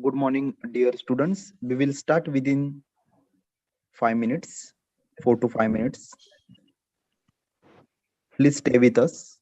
Good morning, dear students. We will start within 5 minutes, 4 to 5 minutes. Please stay with us.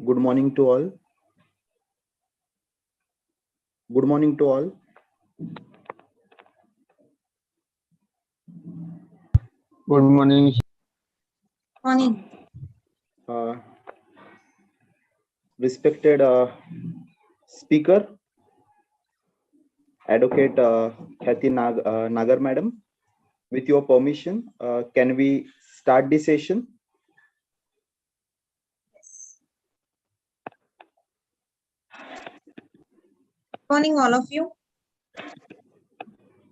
Good morning to all. Good morning to all. Good morning. Morning. Respected speaker, Advocate Khyati Nagar Madam, with your permission, can we start the session? Morning, all of you.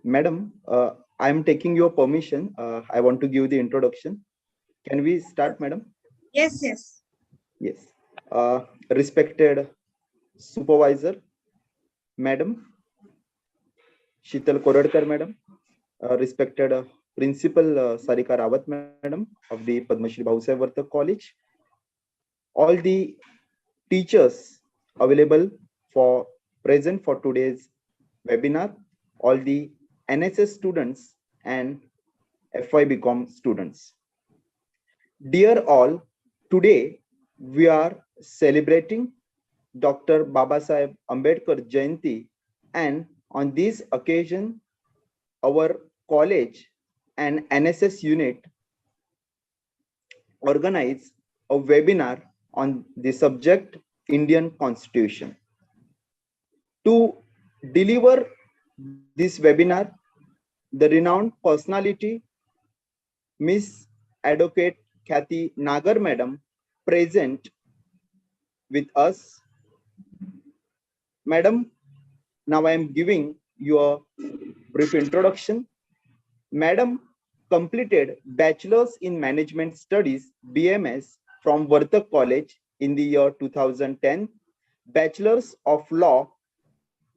Madam, I am taking your permission. I want to give the introduction. Can we start, Madam? Yes, yes. Yes. Respected Supervisor, Madam, Sheetal Koradkar, Madam, respected Principal Sarika Rawat, Madam, of the Padma Shri Bhausai Vartak College, all the teachers available for present for today's webinar, all the NSS students and FY students. Dear all, today we are celebrating Dr. Babasaheb Ambedkar Jayanti, and on this occasion, our college and NSS unit organize a webinar on the subject Indian Constitution. To deliver this webinar, the renowned personality, Miss Advocate Khyati Nagar Madam, present with us. Madam, now I am giving you a brief introduction. Madam completed Bachelor's in Management Studies, BMS, from Vartak College in the year 2010, Bachelor's of Law,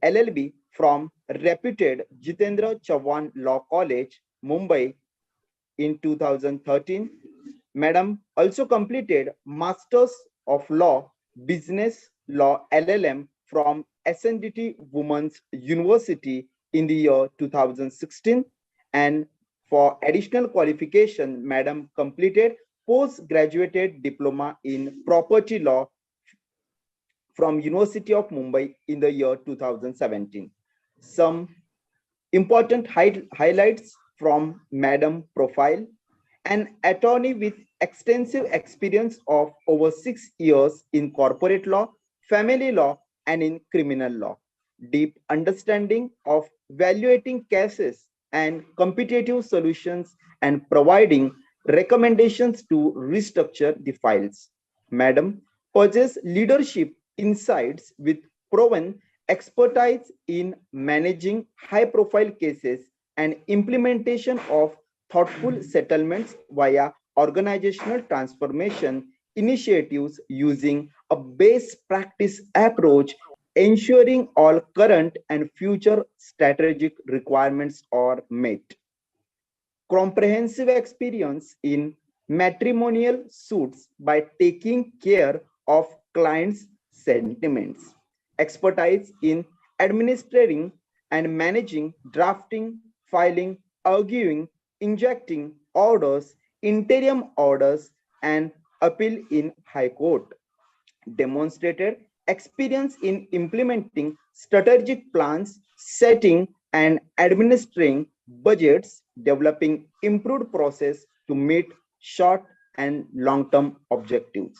LLB, from reputed Jitendra Chauhan Law College, Mumbai, in 2013. Madam also completed Masters of Law, Business Law, LLM, from SNDT Women's University in the year 2016, and for additional qualification, Madam completed postgraduate diploma in property law from University of Mumbai in the year 2017. Some important highlights from Madam profile: an attorney with extensive experience of over 6 years in corporate law, family law, and in criminal law. Deep understanding of evaluating cases and competitive solutions and providing recommendations to restructure the files. Madam possesses leadership insights with proven expertise in managing high-profile cases and implementation of thoughtful settlements via organizational transformation initiatives using a best practice approach, ensuring all current and future strategic requirements are met. Comprehensive experience in matrimonial suits by taking care of clients' sentiments. Expertise in administering and managing drafting, filing, arguing, injecting orders, interim orders, and appeal in High Court. Demonstrated experience in implementing strategic plans, setting and administering budgets, developing improved process to meet short and long-term objectives.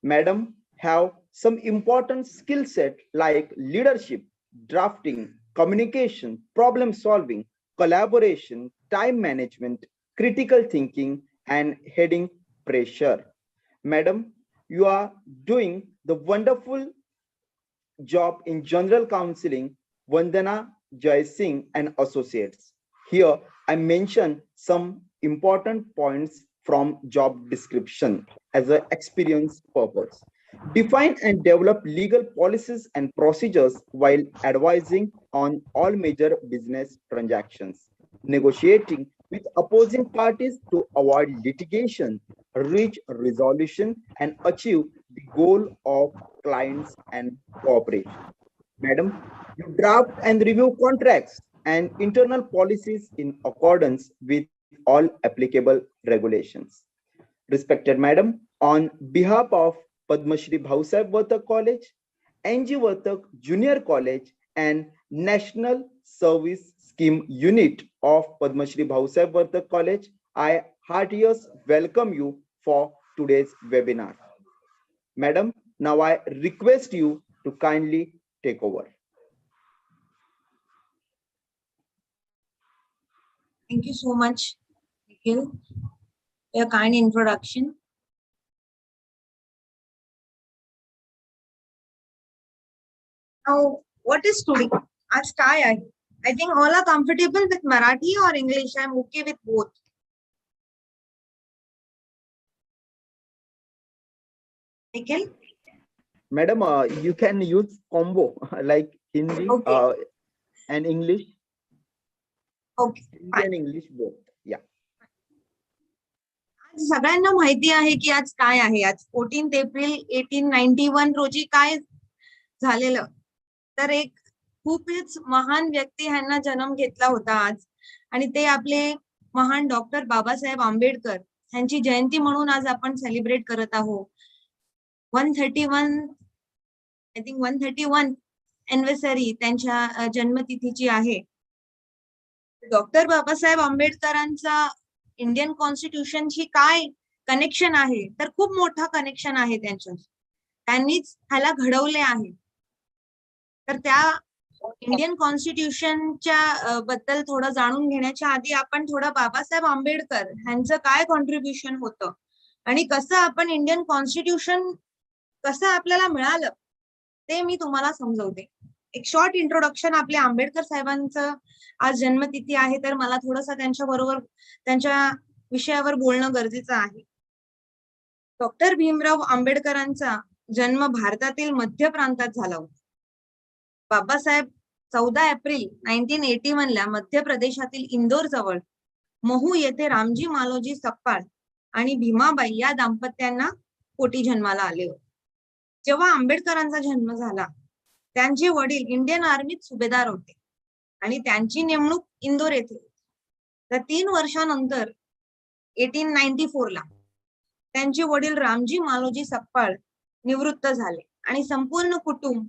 Madam have some important skill set like leadership, drafting, communication, problem solving, collaboration, time management, critical thinking, and heading pressure. Madam, you are doing the wonderful job in general counseling, Vandana Jai Singh and Associates. Here, I mention some important points from job description as an experience purpose. Define and develop legal policies and procedures while advising on all major business transactions. Negotiating with opposing parties to avoid litigation, reach resolution, and achieve the goal of clients and cooperation. Madam, you draft and review contracts and internal policies in accordance with all applicable regulations. Respected Madam, on behalf of Padma Shri Bhausaheb Vartak College, NG Vartak Junior College, and National Service Scheme Unit of Padma Shri Bhausaheb Vartak College, I heartily welcome you for today's webinar. Madam, now I request you to kindly take over. Thank you so much, Nikhil, for your kind introduction. Now, what is today? आज काय आहे? I think all are comfortable with Marathi or English. I'm okay with both. Nikhil? Madam, you can use combo like Hindi Okay. and English. Okay. Hindi and English both. Yeah. आज सगळ्यांना माहिती आहे की आज काय आहे. आज 14 एप्रिल 1891 रोजी काय झालेलं. तर एक खूपच महान व्यक्ती ह्यांना जन्म घेतला होता आज, आणि ते आपले महान डॉक्टर बाबासाहेब आंबेडकर यांची जयंती म्हणून आज आपण सेलिब्रेट करत आहोत. 131 आय थिंक 131 एनिव्हर्सरी त्यांच्या जन्मतिथीची आहे. डॉक्टर बाबासाहेब आंबेडकरांचा इंडियन कॉन्स्टिट्यूशनशी काय कनेक्शन आहे, तर खूप मोठा कनेक्शन आहे त्यांच्याशी. त्यांनीच ह्याला घडवले आहे. तर त्या इंडियन कॉन्स्टिट्यूशनच्या बद्दल थोडं जाणून घेण्याच्या आधी आपण थोडं बाबासाहेब आंबेडकर ह्यांचं काय कॉन्ट्रीब्युशन होतं आणि कसं आपण इंडियन कॉन्स्टिट्यूशन कसं आपल्याला मिळालं ते मी तुम्हाला समजवते. एक शॉर्ट इंट्रोडक्शन. आपल्या आंबेडकर साहेबांचं आज जन्मतिथी आहे, तर मला थोडंसं त्यांच्या बरोबर त्यांच्या विषयावर बोलणं गरजेचं आहे. डॉक्टर भीमराव आंबेडकरांचा जन्म भारतातील मध्य प्रांतात झाला होता. बाबासाहेब 14 एप्रिल 1981 ला मध्य प्रदेशातील इंदोर जवळ महू येथे रामजी मालोजी सकपाळ आणि भीमाबाई या दाम्पत्यांना पोटी जन्माला आले होते. जेव्हा आंबेडकरांचा जन्म झाला, त्यांचे वडील इंडियन आर्मीत सुभेदार होते आणि त्यांची नेमणूक इंदोर येथे. तर 3 वर्षानंतर 1894 ला त्यांचे वडील रामजी मालोजी सकपाळ निवृत्त झाले आणि संपूर्ण कुटुंब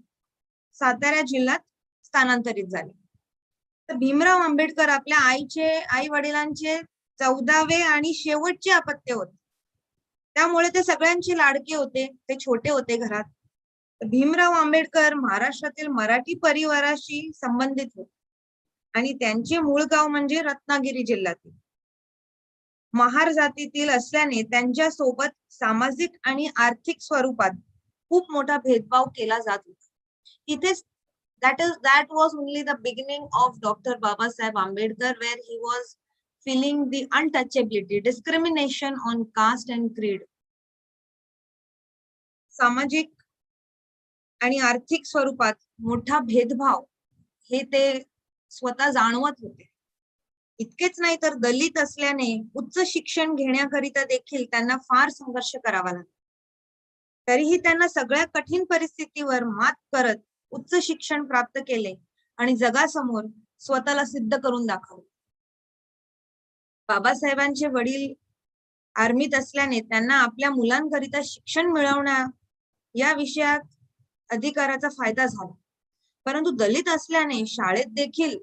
सातारा जिल्ह्यात स्थानांतरित झाले. तर भीमराव आंबेडकर आपल्या आई वडिलांचे 14वे आणि शेवटचे अपत्य होते. त्यामुळे ते सगळ्यांचे लाडके होते. ते छोटे होते घरात. भीमराव आंबेडकर महाराष्ट्रातील मराठी परिवाराशी संबंधित होते आणि त्यांचे मूळ गाव म्हणजे रत्नागिरी जिल्ह्यातील. महार जातीतील असल्याने त्यांच्या सोबत सामाजिक आणि आर्थिक स्वरूपात खूप मोठा भेदभाव केला जात होता. इथेच that was only the beginning of Dr. Babasaheb Ambedkar, where he was feeling the untouchability, discrimination on caste and creed. सामाजिक आणि आर्थिक स्वरूपात मोठा भेदभाव हे ते स्वतः जाणवत होते. इतकेच नाही तर दलित असल्याने उच्च शिक्षण घेण्याकरिता देखील त्यांना फार संघर्ष करावा लागला. तरीही त्यांना सगळ्या कठीण परिस्थितीवर मात करत उच्च शिक्षण प्राप्त केले आणि जगासमोर स्वतःला सिद्ध करून दाखवले. बाबासाहेबांचे वडील आर्मीत असल्याने त्यांना आपल्या मुलांकरिता शिक्षण मिळवण्या या विषयात अधिकाराचा फायदा झाला. परंतु दलित असल्याने शाळेत देखील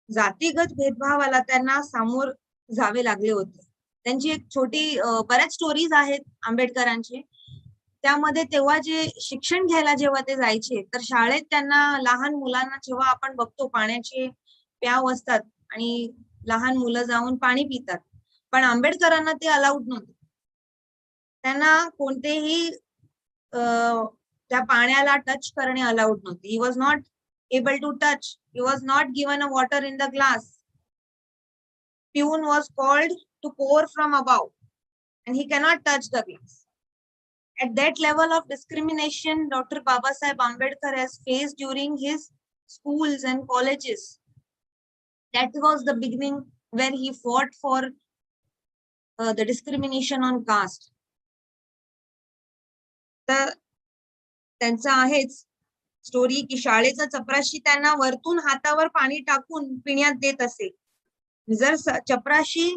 जातीगत भेदभावाला त्यांना सामोर जावे लागले होते. त्यांची एक छोटी बऱ्याच स्टोरीज आहेत आंबेडकरांचे. त्यामध्ये तेव्हा जे शिक्षण घ्यायला जेव्हा ते जायचे, तर शाळेत त्यांना लहान मुलांना जेव्हा आपण बघतो पाण्याचे प्याव असतात आणि लहान मुलं जाऊन पाणी पितात, पण आंबेडकरांना ते अलाउड नव्हते. त्यांना कोणतेही त्या पाण्याला टच करणे अलाउड नव्हते. He was not able to touch. He was not given a water in the glass. Pune was called to pour from above, and he cannot touch the glass. At that level of discrimination, Dr. Babasaheb Ambedkar has faced during his schools and colleges. That was the beginning where he fought for the discrimination on caste. तर त्यांचं आहेच story की शाळेचा चपराशी त्यांना वरतून हातावर पाणी टाकून पिण्यात देत असे. जर चपराशी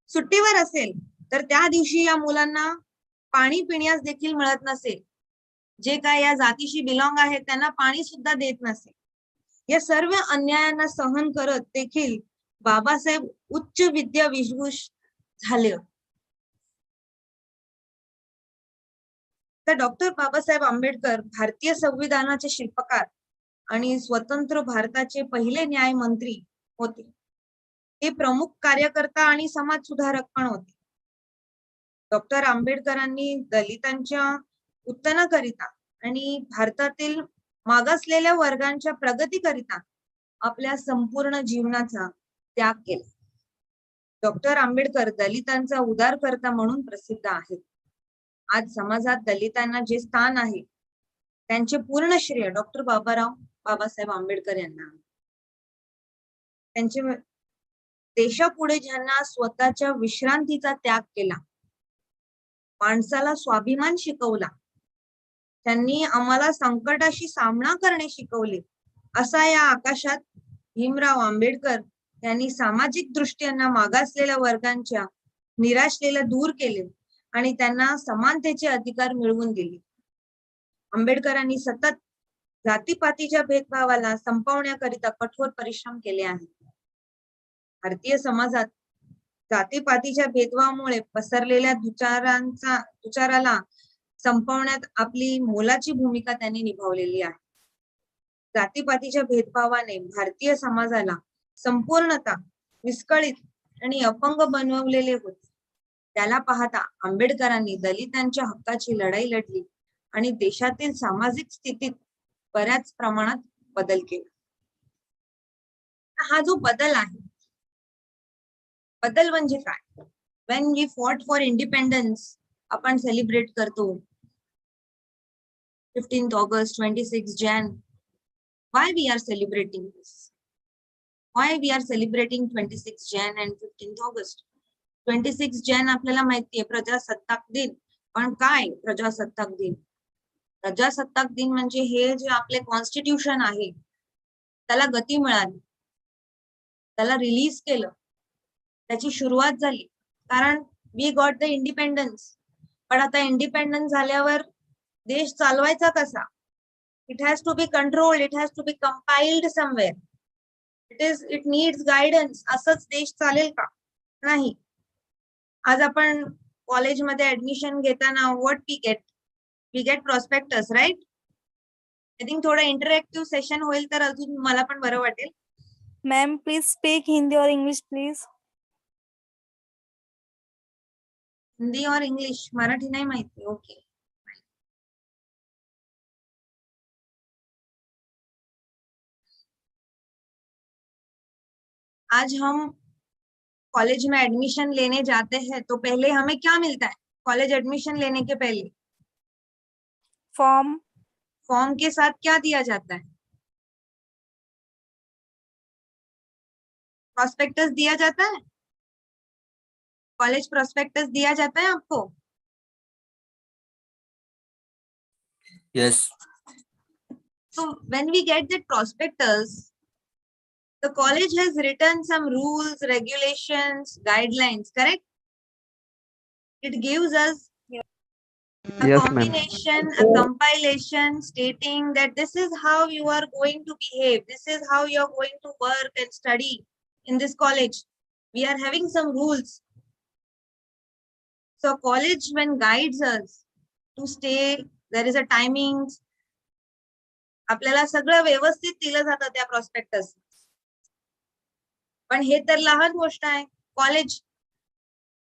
सुट्टीवर असेल तर त्या दिवशी या मुलांना पाणी पिण्यास देखील मिळत नसेल. जे काय या जातीशी बिलॉंग आहेत त्यांना पाणी सुद्धा देत नसेल. या सर्व अन्यायांना सहन करत देखील बाबासाहेब उच्च विद्या विभूष झाले. तर डॉक्टर बाबासाहेब आंबेडकर भारतीय संविधानाचे शिल्पकार आणि स्वतंत्र भारताचे पहिले न्यायमंत्री होते. हे प्रमुख कार्यकर्ता आणि समाज सुधारक पण होते. डॉक्टर आंबेडकरांनी दलितांच्या उत्थानाकरिता आणि भारतातील मागासलेल्या वर्गांच्या प्रगतीकरिता आपल्या संपूर्ण जीवनाचा त्याग केला. डॉक्टर आंबेडकर दलितांचा उद्धारकर्ता म्हणून प्रसिद्ध आहेत. आज समाजात दलितांना जे स्थान आहे त्यांचे पूर्ण श्रेय डॉक्टर बाबासाहेब आंबेडकर यांना. त्यांचे देशापुढे ज्यांना स्वतःच्या विश्रांतीचा त्याग केला, माणसाला स्वाभिमान शिकवला, त्यांनी आम्हाला संकटाशी सामना करणे शिकवले, असा या आकाशात भीमराव आंबेडकर यांनी सामाजिक दृष्ट्यांना मागासलेल्या वर्गांच्या निराशलेला दूर केले आणि त्यांना समानतेचे अधिकार मिळवून दिले. आंबेडकरांनी सतत जातीपातीच्या भेदभावाला संपवण्याकरिता कठोर परिश्रम केले आहेत. भारतीय समाजात जातीपातीच्या भेदभावामुळे पसरलेल्या दुचाराला संपवण्यात आपली मोलाची भूमिका त्यांनी निभावलेली आहे. जातीपातीच्या भेदभावाने भारतीय समाजाला संपूर्णतः विस्कळीत आणि अपंग बनवलेले होते. त्याला पाहता आंबेडकरांनी दलितांच्या हक्काची लढाई लढली आणि देशातील सामाजिक स्थितीत बऱ्याच प्रमाणात बदल केला. हा जो बदल आहे, बदल म्हणजे काय? when we fought for independence, आपण सेलिब्रेट करतो 15th August, 26 Jan. Why we are celebrating this? Why we are celebrating 26 Jan and 15th August? 26 Jan आपल्याला माहिती आहे प्रजासत्ताक दिन. पण काय प्रजासत्ताक दिन? प्रजासत्ताक दिन म्हणजे हे जे आपले कॉन्स्टिट्यूशन आहे त्याला गती मिळाली, त्याला रिलीज केलं, त्याची सुरुवात झाली. कारण वी गॉट द इंडिपेंडन्स. पण आता इंडिपेंडन्स झाल्यावर देश चालवायचा कसा? It has to be controlled, it has to be compiled somewhere. It needs guidance. असंच देश चालेल का? नाही. आज आपण कॉलेजमध्ये ऍडमिशन घेताना what we get prospectus, right? I think थोडं इंटरॅक्टिव्ह सेशन होईल तर अजून मला पण बरं वाटेल. मॅम प्लीज स्पीक हिंदी और इंग्लिश प्लीज. हिंदी और इंग्लिश, मराठी नाही माहिती. ओके. आज हम कॉलेज में एडमिशन लेने जाते हैं तो पहले हमें क्या मिलता है? कॉलेज एडमिशन लेने के पहले फॉर्म. फॉर्म के साथ क्या दिया जाता है? प्रॉस्पेक्टस दिया जाता है. कॉलेज प्रॉस्पेक्टस दिया जाता है आपको? Yes. So when we get that prospectus, the college has written some rules, regulations, guidelines, correct? It gives us a Yes, ma'am. combination, a compilation stating that this is how you are going to behave, this is how you are going to work and study, in this college, we are having some rules. So college when guides us to stay, there is a timing. आपल्याला सगळं व्यवस्थित दिलं जातं त्या prospectus. पण हे तर लहान गोष्ट आहे, कॉलेज.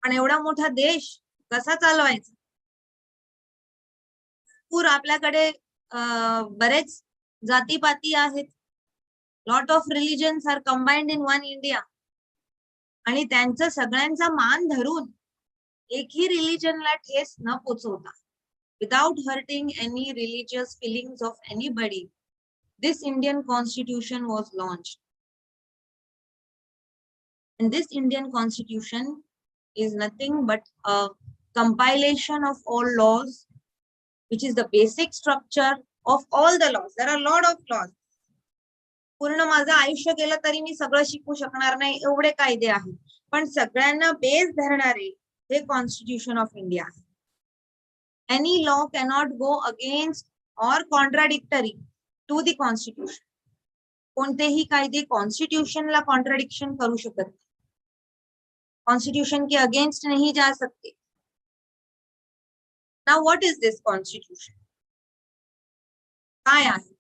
पण एवढा मोठा देश कसा चालवायचा? पूर आपल्याकडे बरेच जातीपाती आहेत. Lot of religions are combined in one India. आणि त्यांचा सगळ्यांचा मान धरून एकही रिलिजनला ठेस न पोचवता, without hurting any religious feelings of anybody, this Indian Constitution was launched. And this Indian Constitution is nothing but a compilation of all laws, which is the basic structure of all the laws. There are a lot of laws. पूर्ण माझं आयुष्य गेलं तरी मी सगळं शिकू शकणार नाही एवढे कायदे आहेत. पण सगळ्यांना बेस धरणारे हे कॉन्स्टिट्यूशन ऑफ इंडिया आहे. Any law cannot go against or contradictory to the constitution. कोणतेही कायदे कॉन्स्टिट्यूशनला कॉन्ट्राडिक्शन करू शकत नाही. कॉन्स्टिट्यूशन के अगेंस्ट नहीं जा सकते. Now what is this constitution? काय आहे?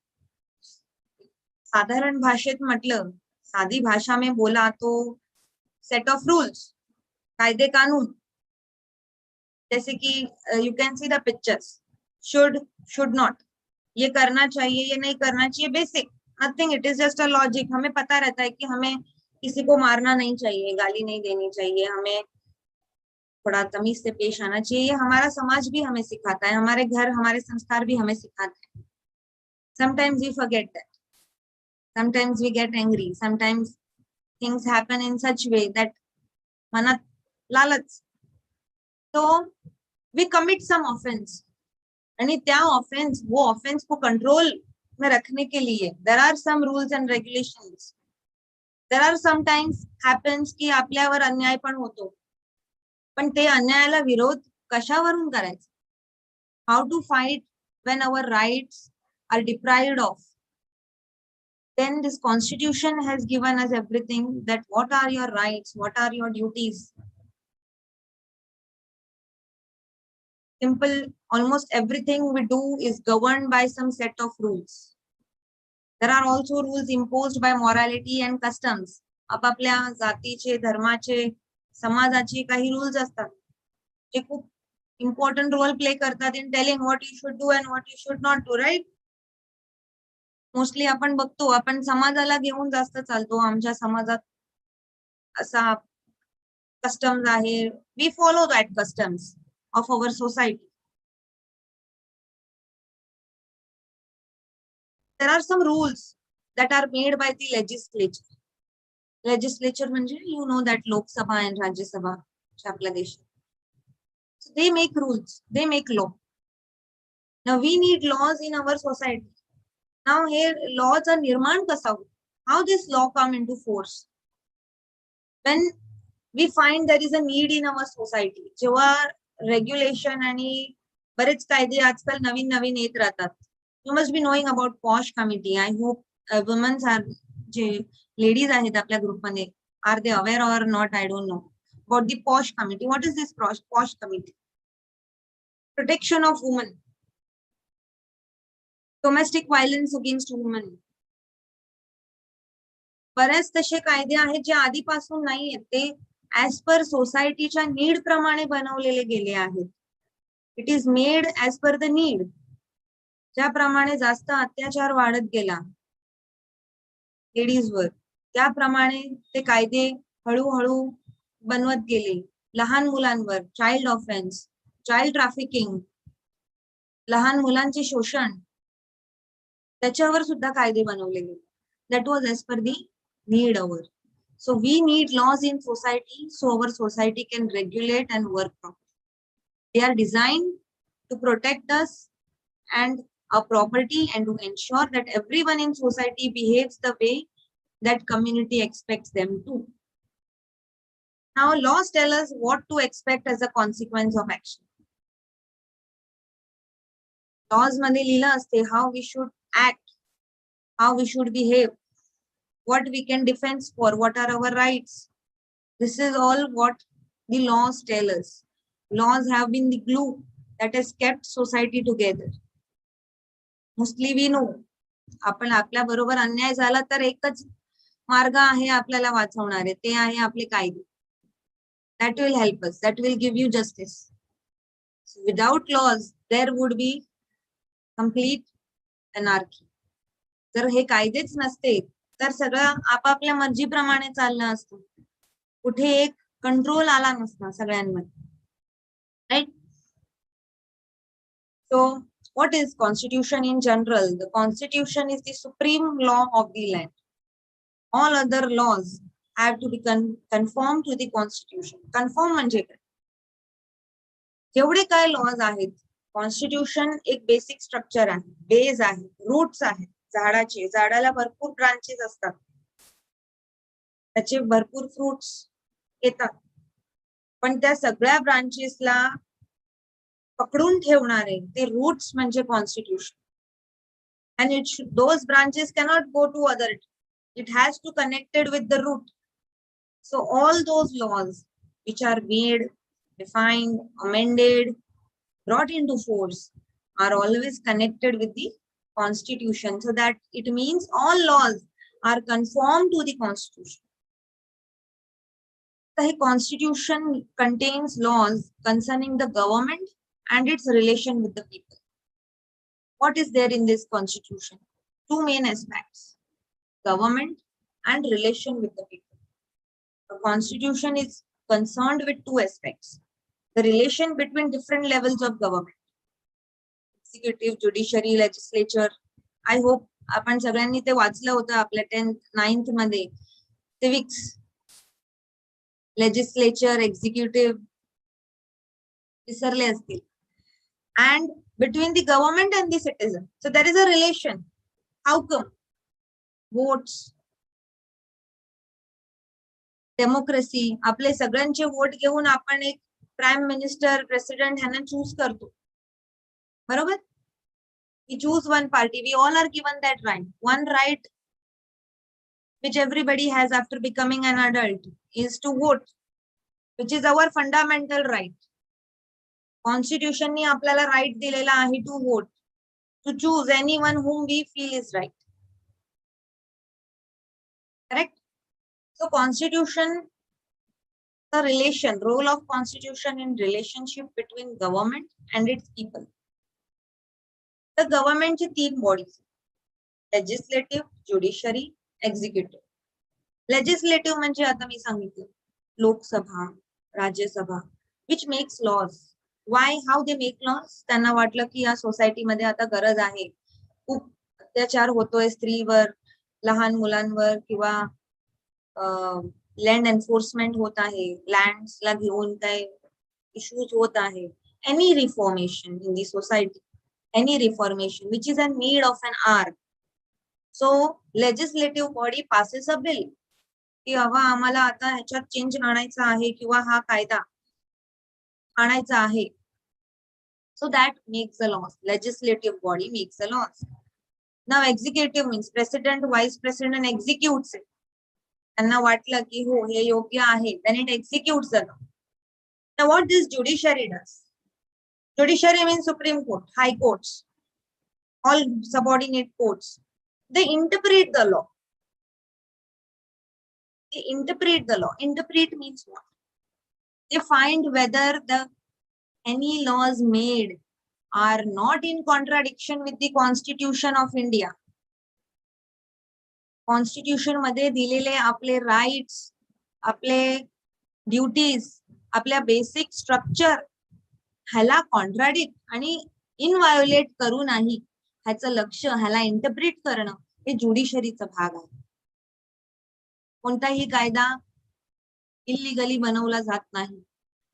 साधारण भाषेत म्हटलं, साधी भाषा में बोला तो सेट ऑफ रूल्स, कायदे कानून. जैसे कि you can see the pictures, should not, ये करना चाहिए, ये नहीं करना चाहिए, basic, nothing, it is just a logic. हमें पता रहता है कि हमें किसी को मारना नहीं चाहिए, गाली नहीं देनी चाहिए, हमें थोड़ा तमीज से पेश आना चाहिए. ये हमारा समाज भी हमें सिखाता है, हमारे घर, हमारे संस्कार भी हमें सिखाते हैं. Sometimes we forget that. Sometimes we get angry. Sometimes things happen in such way that manat lalach. So we commit some offense. And त्या offense, वो offense को control में रखने के लिए there are some rules and regulations. There are sometimes happens की आपल्यावर अन्याय पण होतो. पण ते अन्यायाला विरोध कशावरून करायचा? How to fight when our rights are deprived of? Then this constitution has given us everything, that what are your rights, what are your duties. Simple, almost everything we do is governed by some set of rules. There are also rules imposed by morality and customs. आपापल्या जातीचे, धर्माचे, समाजाचे काही rules असतात जे खूप important role play करतात in telling what you should do and what you should not do, right? Mostly आपण बघतो, आपण समाजाला घेऊन जास्त चालतो. आमच्या समाजात असा कस्टम्स आहे, we follow that customs of our society. There are some rules that are made by the legislature. Legislature म्हणजे यू नो दॅट लोकसभा आणि राज्यसभा आपल्या देशात. They make rules, they make law. Now we need laws in our society. Now here laws are निर्माण कसा होतो? How this law come into force? When we find there is a need in our society. जेव्हा regulation आणि बरेच कायदे आजकाल नवीन नवीन येत राहतात. You must be knowing about POSH committee. I hope women are, J ladies आहेत आपल्या ग्रुपमध्ये, are they aware or not? I don't know about the POSH committee. What is this POSH committee? Protection of women. Domestic violence against woman. बरेच तसे कायदे आहेत जे आधीपासून नाही आहेत, ते ऍज पर सोसायटीच्या नीड प्रमाणे बनवलेले गेले आहेत. It is made as per the need. ज्याप्रमाणे जास्त अत्याचार वाढत गेला लेडीजवर, त्याप्रमाणे ते कायदे हळूहळू बनवत गेले. लहान मुलांवर चाइल्ड ऑफेन्स, चाइल्ड ट्रॅफिकिंग, लहान मुलांचे शोषण, त्याच्यावर सुद्धा कायदे बनवले गेले. That was as per the need our. So we need laws in society so our society can regulate and work properly. They are designed to protect us and our property and to ensure that everyone in society behaves the way that community expects them to. Now laws tell us what to expect as a consequence of action. Laws मध्ये लिहिलं असते how we should act, how we should behave. what we can defend for, what are our rights. This is all what the laws tell us. Laws have been the glue that has kept society together. Mostly we know, आपण आपल्या बरोबर अन्याय झाला तर एकच मार्ग आहे आपल्याला वाचवणारे, ते आहे आपले कायदे. That will help us, that will give you justice. So without laws, there would be complete anarchy. जर हे कायदेच नसते तर सगळं आपापल्या मर्जीप्रमाणे चाललं असतं. कुठे एक कंट्रोल आला नसता सगळ्यांमध्ये. Right? So what is constitution in general? The constitution is the supreme law of the land. All other laws have to be conform to the constitution. Conform म्हणजे काय? जेवढे काय लॉज आहेत, कॉन्स्टिट्यूशन एक बेसिक स्ट्रक्चर आहे, base आहे, roots आहेत झाडाचे. झाडाला भरपूर ब्रांचेस असतात, त्याचे भरपूर फ्रुट्स येतात, पण त्या सगळ्या ब्रांचेसला पकडून ठेवणारे ते रूट्स म्हणजे constitution. And those branches cannot go to other, it has to connected with the root. So all those laws which are made, defined, amended, brought into force are always connected with the constitution, so that it means all laws are conformed to the constitution. The constitution contains laws concerning the government and its relation with the people. What is there in this constitution? Two main aspects: government and relation with the people. The constitution is concerned with two aspects: the relation between different levels of government, executive, judiciary, legislature. I hope आपण सगळ्यांनी ते वाचलं होतं आपल्या 10th 9th मध्ये. civics, legislature, executive विसरले असतील. And between the government and the citizen, so there is a relation. How come? Votes, democracy, आपले सगळ्यांचे वोट घेऊन आपण एक प्राईम मिनिस्टर, प्रेसिडेंट ह्यांना चूज करतो, बरोबर? We choose one party. We all are given that right. One right which everybody has after becoming an adult is to vote, which is our fundamental right. Constitution ने आपल्याला right दिलेला आहे to vote, to choose anyone whom we feel is right. Correct? So constitution, the relation, role of constitution in relationship between government and its people. The government चे 3 bodies: legislative, judiciary, executive. Legislative म्हणजे आता मी सांगितलं Lok Sabha, Rajya Sabha, which makes laws. Why? How they make laws? त्यांना वाटलं की या society मध्ये आता गरज आहे, खूप अत्याचार होतोय स्त्रीवर, लहान मुलांवर, किंवा लँड एन्फोर्समेंट होत आहे, लँड्स ला घेऊन काय इश्यूज होत आहे. Any reformation in the society, any reformation which is in need of an hour. So legislative body passes a bill की हवा आम्हाला आता ह्याच्यात चेंज आणायचा आहे किंवा हा कायदा आणायचा आहे. So that makes the laws. Legislative body makes the laws. Now executive means president, vice president executes it. त्यांना वाटलं की हो हे योग्य आहे, then it executes the law. Now what this judiciary does? Judiciary means Supreme Court, High Courts, all subordinate courts. They interpret the law. They interpret the law. Interpret means what? They find whether any laws made are not in contradiction with the Constitution of India. Constitution मध्ये दिलेले आपले rights, आपले duties, आपल्या basic structure ह्याला contradict आणि इनवायोलेट करू नाही, ह्याचं लक्ष, ह्याला इंटरप्रिट करणं हे ज्युडिशरीचा भाग आहे. कोणताही कायदा इलिगली बनवला जात नाही.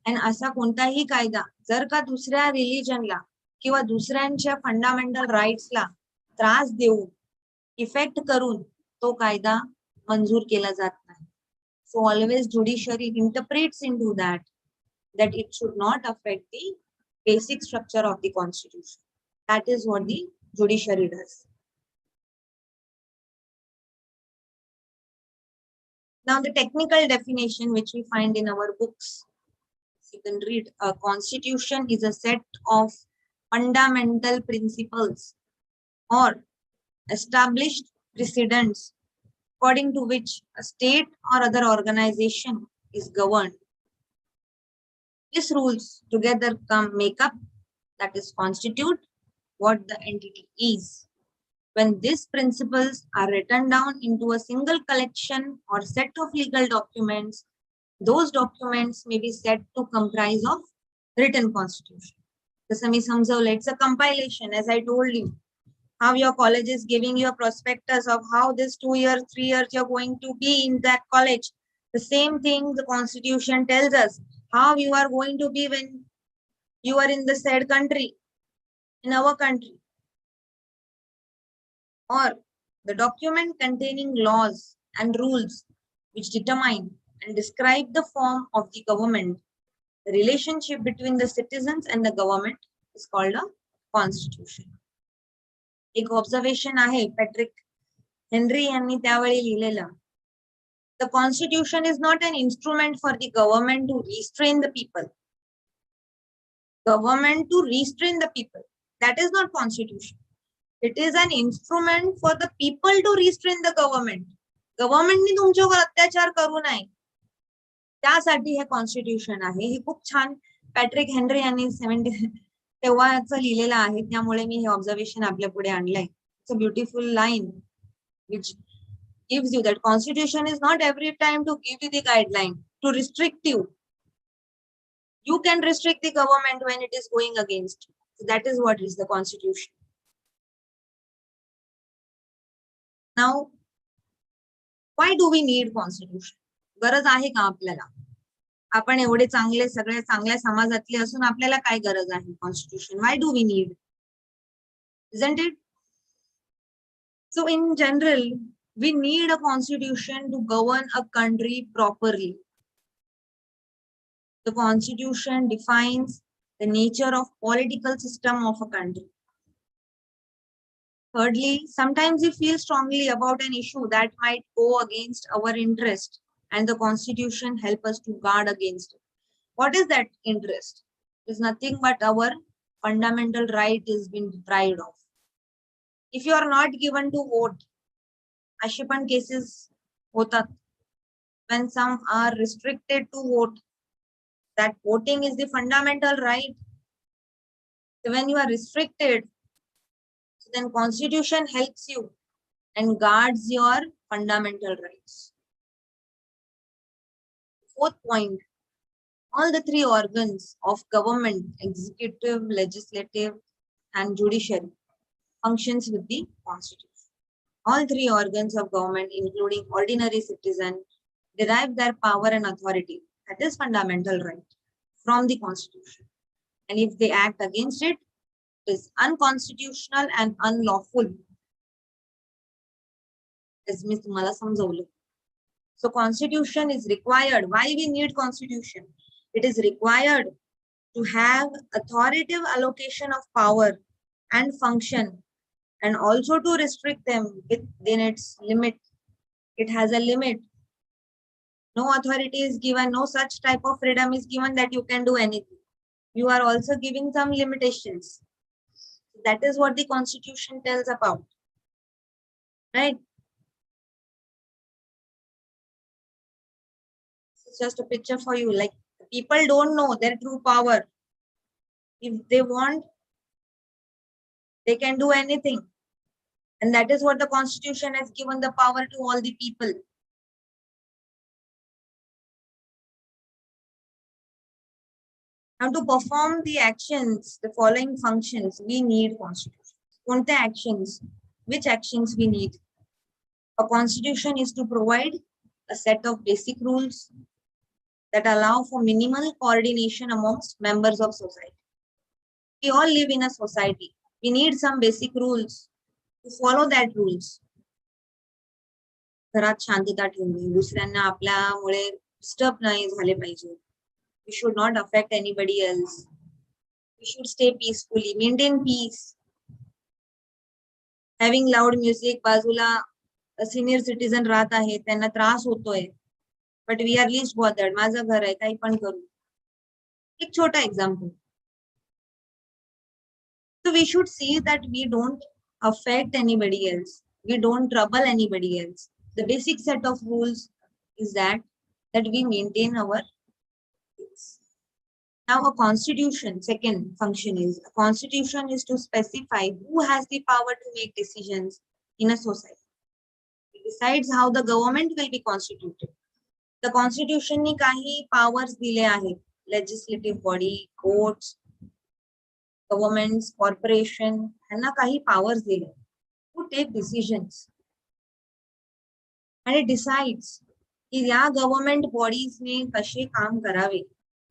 आणि असा कोणताही कायदा जर का दुसऱ्या रिलिजनला किंवा दुसऱ्यांच्या फंडामेंटल राईट्सला त्रास देऊन, इफेक्ट करून तो कायदा मंजूर केला जात नाही. So always judiciary interprets into that it should not affect the basic structure of the constitution. That is what the judiciary does. Now the technical definition which we find in our books, you can read, a constitution is a set of fundamental principles or established precedents according to which a state or other organization is governed. These rules together make up, that is constitute, what the entity is. When these principles are written down into a single collection or set of legal documents, those documents may be said to comprise of written constitution. जसं मी समजवलं, it's a compilation, as I told you. How your college is giving you a prospectus of how this 2 years, 3 years you're going to be in that college. The same thing the constitution tells us, how you are going to be when you are in the said country, in our country. Or the document containing laws and rules which determine and describe the form of the government, the relationship between the citizens and the government is called a constitution. एक observation आहे Patrick Henry यांनी त्यावेळी लिहिलेलं, the constitution is not an instrument for the government to restrain the people. Government to restrain the people, that is not constitution. It is an instrument for the people to restrain the government. गव्हर्नमेंटनी तुमच्यावर अत्याचार करू नये त्यासाठी हे constitution आहे. हे खूप छान Patrick Henry यांनी 70 तेव्हाच लिहिलेलं आहे, त्यामुळे मी हे ऑब्झर्वेशन आपल्या पुढे आणलंय. It's a beautiful line which gives you that constitution is not every time to give you the guideline to restrict you. You can restrict the government when it is going against you. So that is what is the constitution. Now, why do we need constitution? गरज आहे का आपल्याला? आपण एवढे चांगले सगळे चांगल्या समाजातले असून आपल्याला काय गरज आहे constitution? Why do we need? Isn't it? So in general, we need a constitution to govern a country properly. The constitution defines the nature of political system of a country. Thirdly, sometimes we feel strongly about an issue that might go against our interest, and the constitution helps us to guard against it. What is that interest? It is nothing but our fundamental right is being deprived of. If you are not given to vote, अशी पण cases होतात when some are restricted to vote. That voting is the fundamental right. So when you are restricted, then constitution helps you and guards your fundamental rights. Fourth point, all the three organs of government, executive, legislative, and judiciary, functions with the constitution. All three organs of government, including ordinary citizen, derive their power and authority, that is fundamental right, from the constitution. And if they act against it, it is unconstitutional and unlawful. As मी तुम्हाला समजवलं. So constitution is required. Why we need constitution? It is required to have authoritative allocation of power and function, and also to restrict them within its limit. It has a limit. No authority is given, no such type of freedom is given that you can do anything. You are also giving some limitations. That is what the constitution tells about. Right? It's just a picture for you. Like, people don't know their true power. If they want, they can do anything. And that is what the constitution has given the power to all the people. Now, to perform the actions, the following functions, we need constitution. कोणत्या actions? Which actions we need? A constitution is to provide a set of basic rules that allow for minimal coordination amongst members of society. We all live in a society. We need some basic rules. To follow that rules. घरात शांतता ठेवणे, दुसऱ्यांना आपल्यामुळे disturb नाही झाले पाहिजे. We should not affect anybody else. We should stay peacefully, maintain peace. Having loud music, बाजूला senior citizen राहत आहे, त्यांना त्रास होतोय. But we are least bothered, माझं घर आहे काही पण करू. एक छोटा example. So we should see that we don't affect anybody else. We don't trouble anybody else. The basic set of rules is that we maintain our things. Now a constitution, second function is, a constitution is to specify who has the power to make decisions in a society. It decides how the government will be constituted. The constitution ni kahi powers dile आहेत. Legislative body, courts, governments, corporation ह्यांना काही powers दिले to take decisions. And it decides की या government bodies ने कसे काम करावे,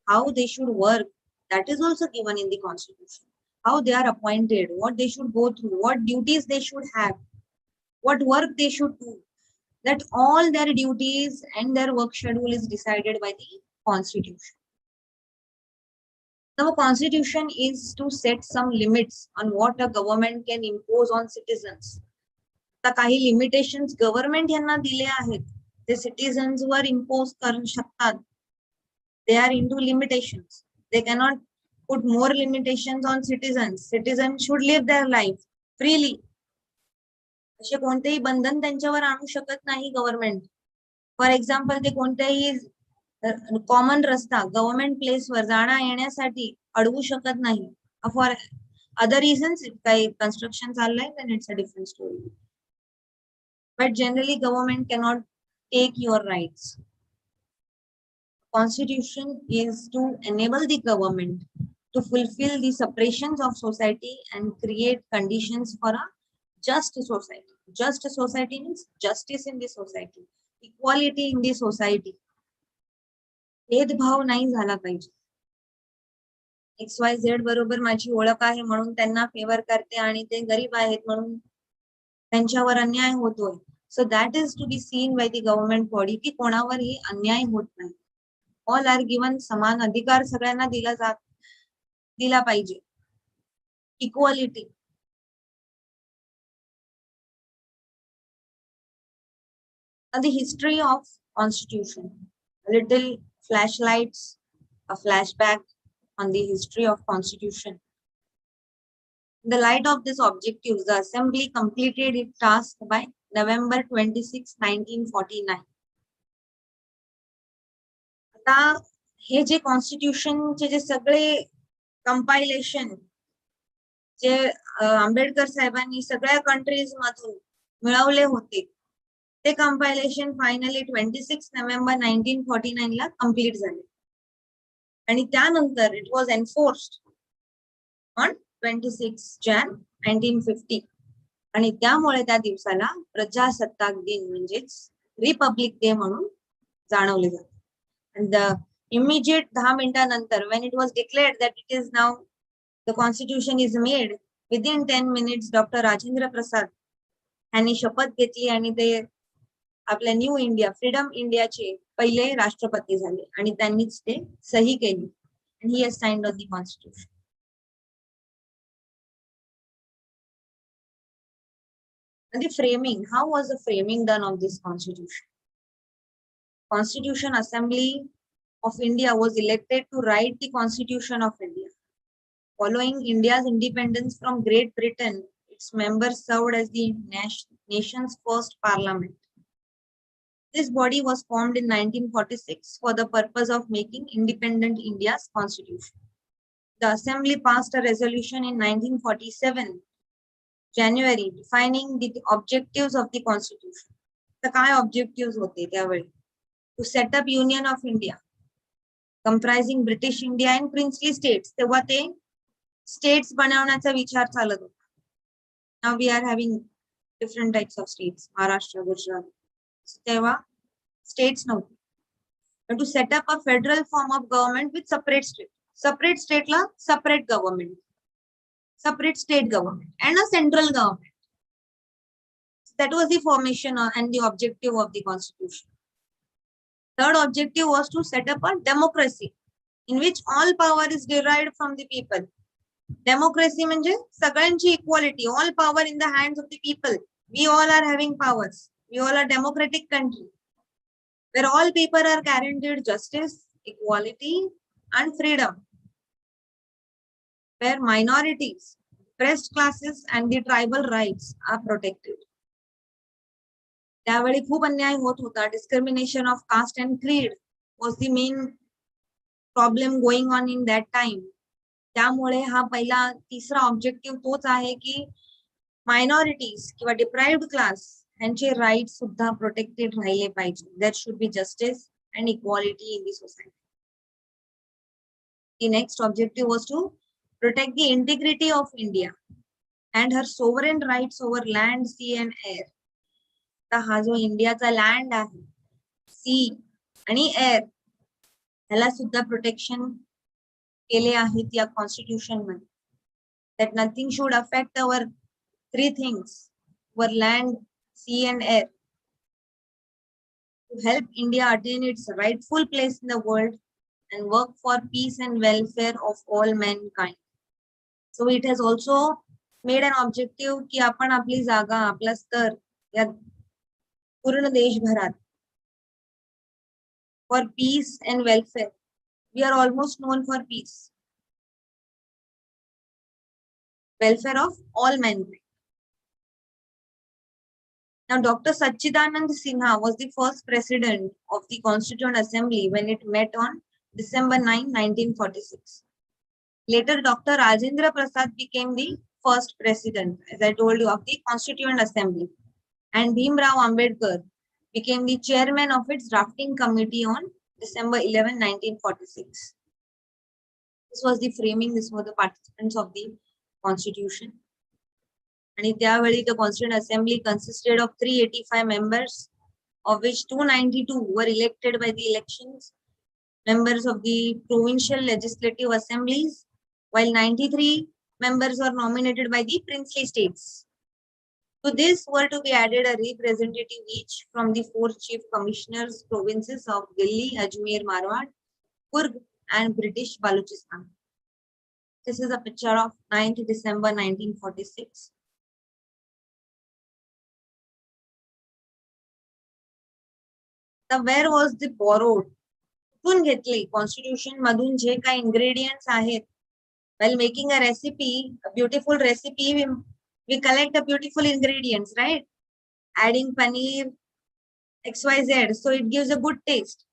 how they should work, that is also given in the constitution. How they are appointed, what they should go through, what duties they should have, what work they should do. That all their duties and their work schedule is decided by the constitution. Now, a constitution is to set some limits on what a government can impose on citizens. आता काही limitations government यांना दिले आहेत, ते citizens वर impose करू शकतात. They are into limitations. They cannot put more limitations on citizens. Citizens should live their life freely. असे कोणतेही बंधन त्यांच्यावर आणू शकत नाही गव्हर्नमेंट. फॉर एक्झाम्पल, ते कोणत्याही कॉमन रस्ता गव्हर्नमेंट प्लेसवर जाण्या येण्यासाठी अडवू शकत नाही. फॉर अदर रिझन्स काही कन्स्ट्रक्शन चाललंय then it's a different story. But generally government cannot take your rights. Constitution is to enable the government to fulfill the separations of society and create conditions for a just society. Just society means justice in the society, equality in the society. भेदभाव नाही झाला पाहिजे. XYZ बरोबर माझी ओळख आहे म्हणून त्यांना फेवर करते आणि ते गरीब आहेत म्हणून त्यांच्यावर अन्याय होतोय. So that is to be seen by the government body की कोणावरही अन्याय होत नाही. ऑल आर गिवन, समान अधिकार सगळ्यांना दिला पाहिजे. Equality. The history of constitution, a little flashlights, a flashback on the history of constitution. In the light of these objectives, the assembly completed its task by November 26, 1949. आता हे जे constitution चे जे सगळे compilation जे आंबेडकर साहेबांनी सगळ्या कंट्रीज मधून मिळवले होते, ते compilation finally 26 November 1949 ला कंप्लीट झाले. आणि त्यानंतर it was enforced on 26 Jan 1950. आणि त्यामुळे त्या दिवसाला प्रजासत्ताक दिन म्हणजेच रिपब्लिक डे म्हणून जाणवले जाते. And the immediate 10 मिनिटानंतर when it was declared that it is now the constitution is made, within 10 minutes doctor Rajendra Prasad यांनी शपथ घेतली आणि ते आपल्या न्यू इंडिया, फ्रीडम इंडियाचे पहिले राष्ट्रपती झाले आणि त्यांनीच ते सही केली. And he has signed on the constitution. And the framing, how was the framing done of this constitution? Constitution Assembly of India was elected to write the Constitution of India. Following India's independence from Great Britain, its members served as the nation's first parliament. This body was formed in 1946 for the purpose of making independent India's constitution. The assembly passed a resolution in 1947, January, defining the objectives of the constitution. The काय objectives होते त्यावेळी? To set up Union of India, comprising British India and princely states. तेव्हा ते states बनवण्याचा विचार चालत होता. Now we are having different types of states, Maharashtra, Gujarat. तेव्हा states नव्हते. But to set up a federal form of government with separate state. Separate state La separate government, separate state government and a central government. That was the formation and the objective of the constitution. Third objective was to set up a democracy in which all power is derived from the people. Democracy म्हणजे सगळ्यांची equality, all power in the hands of the people. We all are having powers. We all are democratic country. where all people are guaranteed justice, equality, and freedom, where minorities, oppressed classes, and the tribal rights are protected. त्यावेळी खूप अन्याय होत होता. Discrimination of caste and creed was the main problem going on in that time. त्यामुळे हा पहिला तिसरा objective तोच आहे की मायनॉरिटीज किंवा डिप्राइव्ड क्लास यांचे राईट सुद्धा प्रोटेक्टेड राहिले पाहिजे. There should be justice and equality in the society. The next objective was to protect the integrity of India and her sovereign rights over land, sea and air. तर हा जो इंडियाचा land आहे, सी आणि air ह्याला सुद्धा प्रोटेक्शन केले आहेत या कॉन्स्टिट्यूशन मध्ये. That nothing should affect our three things, our land, sea and air, to help India attain its rightful place in the world and work for peace and welfare of all mankind. So it has also made an objective की आपण आपली जागा, आपला स्तर या पूर्ण देशभरात for peace and welfare. We are almost known for peace, welfare of all mankind. Now, Dr. Sachidanand Sinha was the first president of the Constituent Assembly when it met on December 9, 1946. Later, Dr. Rajendra Prasad became the first president, as I told you, of the Constituent Assembly. And Bhimrao Ambedkar became the chairman of its drafting committee on December 11, 1946. This was the framing, this were the participants of the Constitution. And त्यावेळी the Constituent Assembly consisted of 385 members, of which 292 were elected by the elections, members of the provincial legislative assemblies, while 93 members were nominated by the princely states. To this were to be added a representative each from the 4 chief commissioners provinces of Delhi, Ajmer, Marwar, Kurg, and British Balochistan. This is a picture of 9th December 1946. Where was the borrowed? कुठून घेतले constitution मधून जे काही ingredients आहेत? While making a recipe, a beautiful recipe, we collect the beautiful ingredients, right? Adding paneer, XYZ, so it gives a good taste.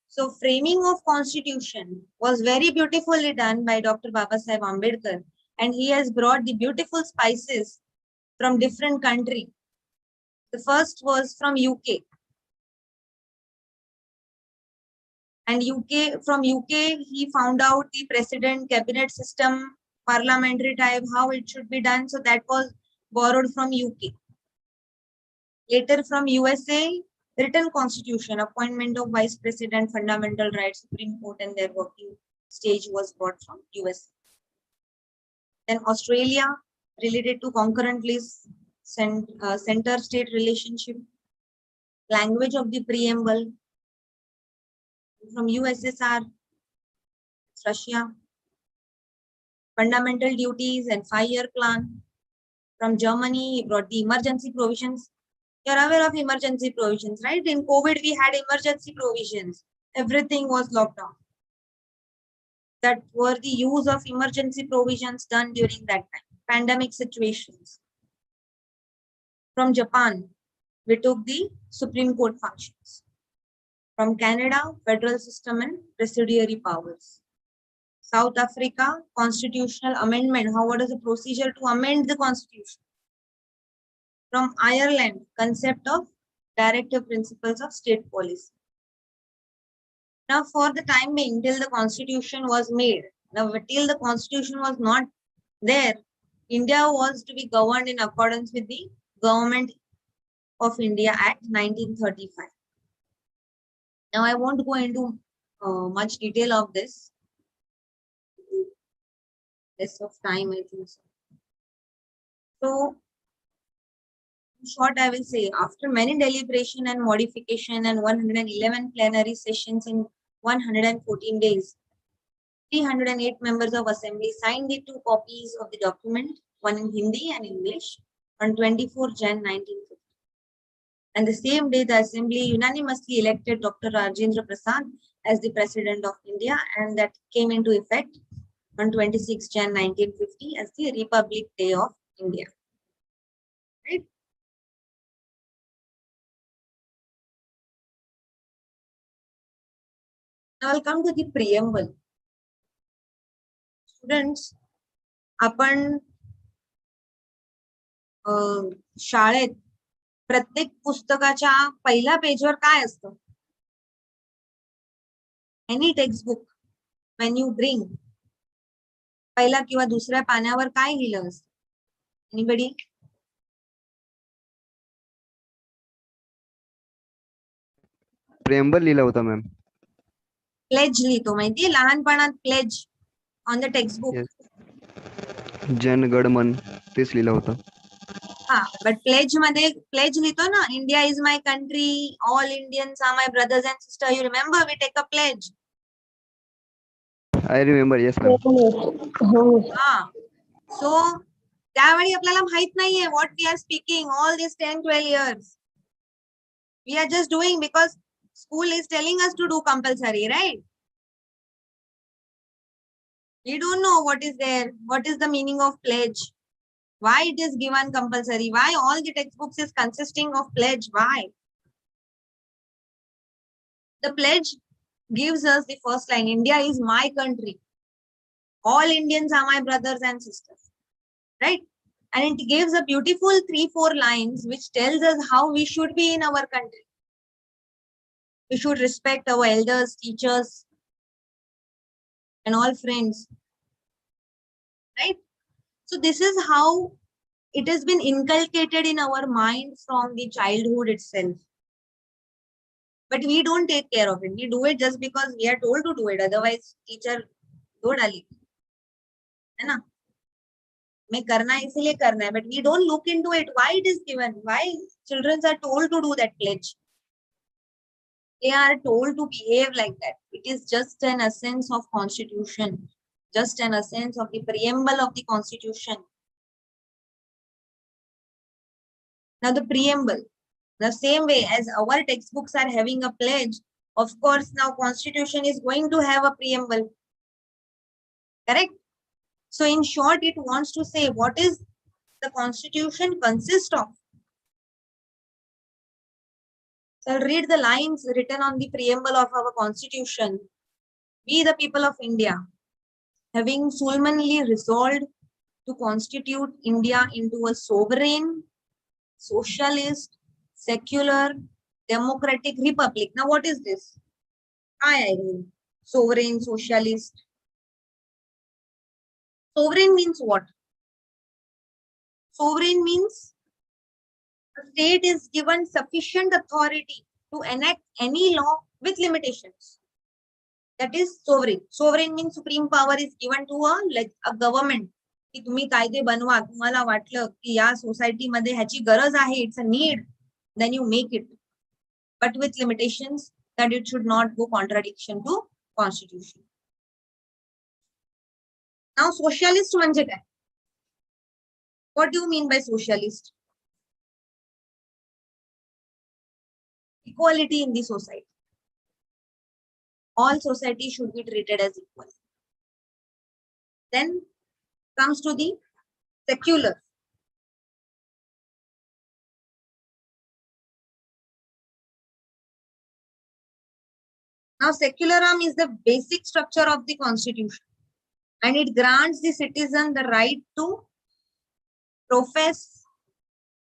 So framing of constitution was very beautifully done by Dr. Babasaheb Ambedkar, and he has brought the beautiful spices from different countries. The first was from UK. And from UK, he found out the president cabinet system, parliamentary type, how it should be done. So that was borrowed from UK. Later from USA, written constitution, appointment of vice president, fundamental rights, Supreme Court, and their working stage was brought from USA. Then Australia, related to concurrent list, center-state relationship, language of the preamble. From USSR, Russia, fundamental duties and 5-year plan. From Germany, he brought the emergency provisions. You're aware of emergency provisions, right? In COVID, we had emergency provisions. Everything was locked down. That were the use of emergency provisions done during that time. Pandemic situations. From Japan, we took the Supreme Court functions. From Canada, federal system and presidiary powers. South Africa, constitutional amendment. What is the procedure to amend the constitution? From Ireland, concept of directive principles of state policy. Now, for the time being, till the constitution was made, now till the constitution was not there, India was to be governed in accordance with the Government of India Act 1935. Now, I won't go into much detail of this. Less of time, I think so. So, in short, I will say, after many deliberation and modification and 111 plenary sessions in 114 days, 308 members of Assembly signed the 2 copies of the document, one in Hindi and English, on 24 Jan 1950. And the same day, the Assembly unanimously elected Dr. Rajendra Prasad as the President of India, and that came into effect on 26 Jan 1950 as the Republic Day of India. Right? Now I'll come to the preamble. Students, आपण शाळेत प्रत्येक पुस्तकाच्या पहिल्या पेजवर काय असतं? Any textbook when you bring, पहिल्या किंवा दुसऱ्या पानावर काय लिहिलं असतं? Anybody? प्रेम्बल लिहिला होता मॅम. प्लेज लिहितो माहितीये, लहानपणात pledge on the textbook. Jana Gana मन तेच लिहिलं होतं. हा, बट प्लेज मध्ये प्लेज लिहितो ना, India is my country, all Indians are my brothers and sister. You remember we take a pledge. I remember. Yes ma'am. हा, सो त्यावेळी आपल्याला माहित नाहीये what we are speaking all this 10-12 years. We are just doing because school is telling us to do compulsory, right? We don't know what is there, what is the meaning of pledge, why it is given compulsory, why all the textbooks is consisting of pledge, why? The pledge gives us the first line, India is my country. All Indians are my brothers and sisters, right? And it gives a beautiful 3-4 lines which tells us how we should be in our country. We should respect our elders, teachers, and all friends, right? So this is how it has been inculcated in our mind from the childhood itself. But we don't take care of it. We do it just because we are told to do it. Otherwise, teacher do डाली, है ना? मैं करना है इसलिए करना है. But we don't look into it. Why it is given? Why children are told to do that pledge? They are told to behave like that. It is just an essence of constitution, just an essence of the preamble of the constitution. Now the preamble, the same way as our textbooks are having a pledge, of course now constitution is going to have a preamble. Correct? So in short, it wants to say what is the constitution consist of. So I'll read the lines written on the preamble of our constitution. We, the people of India, having solemnly resolved to constitute India into a sovereign, socialist, secular, democratic republic. Now what is this? I mean, sovereign, socialist. Sovereign means what? Sovereign means the state is given sufficient authority to enact any law with limitations. That is sovereign. Sovereign means supreme power is given to a government. की तुम्ही कायदे बनवा, तुम्हाला वाटलं की या society मध्ये ह्याची गरज आहे, it's a need, then you make it, but with limitations that it should not go contradiction to constitution. Now socialist म्हणजे काय? What do you mean by socialist? Equality in the society. All society should be treated as equal. Then comes to the secular. Now secularism is the basic structure of the constitution, and it grants the citizen the right to profess,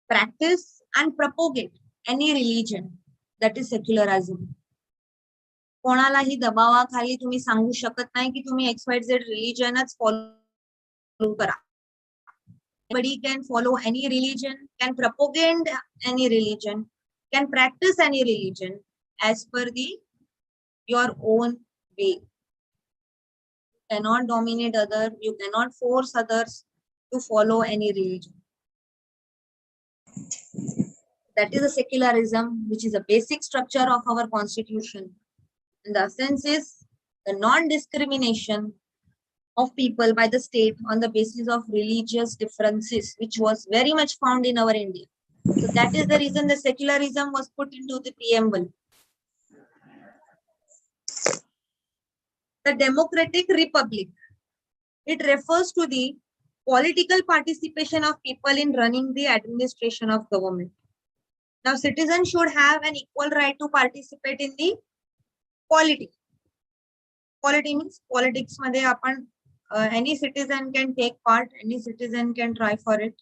practice, and propagate any religion. That is secularism. कोणालाही दबावाखाली तुम्ही सांगू शकत नाही की तुम्ही XYZ रिलीजनच follow करा. Anybody can follow any religion, can propagate any religion, can practice any religion as per your own way. You cannot dominate others. You cannot force others to follow any religion. That is a secularism, which is a basic structure of our constitution. And the essence is the non-discrimination of people by the state on the basis of religious differences, which was very much found in our India. So that is the reason the secularism was put into the preamble. The democratic republic. It refers to the political participation of people in running the administration of government. Now, citizens should have an equal right to participate in the polity. Polity means politics. Madhe apan, any citizen can take part, any citizen can try for it.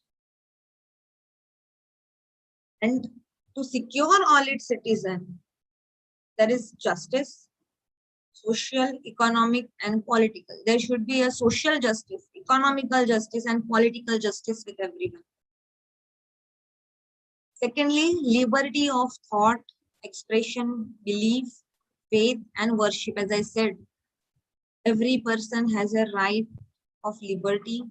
And to secure all its citizens, there is justice, social, economic, and political. There should be a social justice, economical justice, and political justice with everyone. Secondly, liberty of thought, expression, belief, faith, and worship. As I said, every person has a right of liberty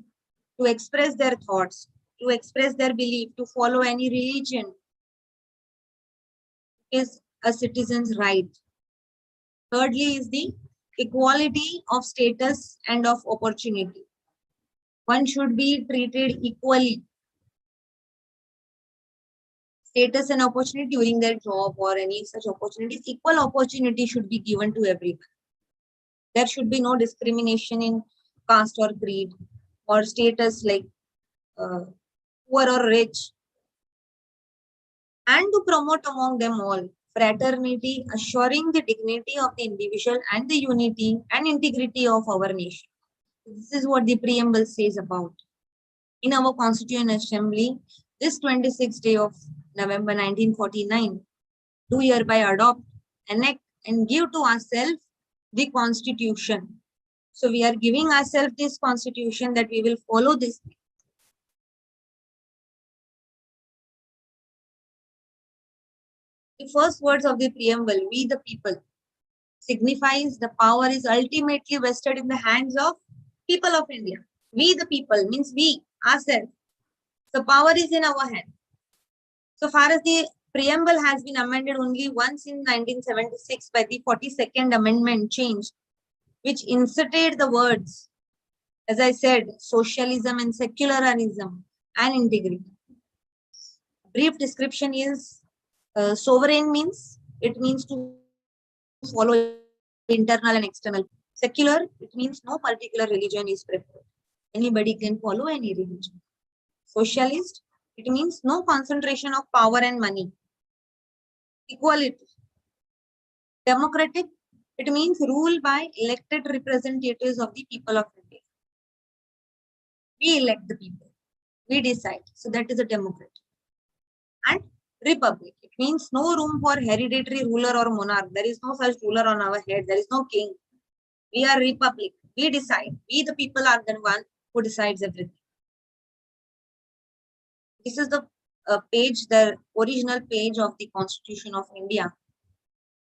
to express their thoughts, to express their belief, to follow any religion is a citizen's right. Thirdly is the equality of status and of opportunity. One should be treated equally. Status and opportunity during their job or any such opportunities, equal opportunity should be given to everyone. There should be no discrimination in caste or creed or status like poor or rich. And to promote among them all fraternity, assuring the dignity of the individual and the unity and integrity of our nation. This is what the preamble says about. In our Constituent Assembly, this 26th day of November 1949, do hereby adopt, enact, and give to ourselves the Constitution. So we are giving ourselves this Constitution that we will follow this. The first words of the preamble, we the people, signifies the power is ultimately vested in the hands of people of India. We the people means we, ourselves. So power is in our hand. So far as the preamble has been amended only once in 1976 by the 42nd Amendment change, which inserted the words, as I said, socialism and secularism and integrity. Brief description is sovereign means, it means to follow internal and external. Secular, it means no particular religion is preferred. Anybody can follow any religion. Socialist, it means no concentration of power and money. Equality. Democratic, it means rule by elected representatives of the people of India. We elect the people. We decide. So that is a democracy. And republic, it means no room for hereditary ruler or monarch. There is no such ruler on our head. There is no king. We are republic. We decide. We the people are the one who decides everything. This is the page, the original page of the Constitution of India.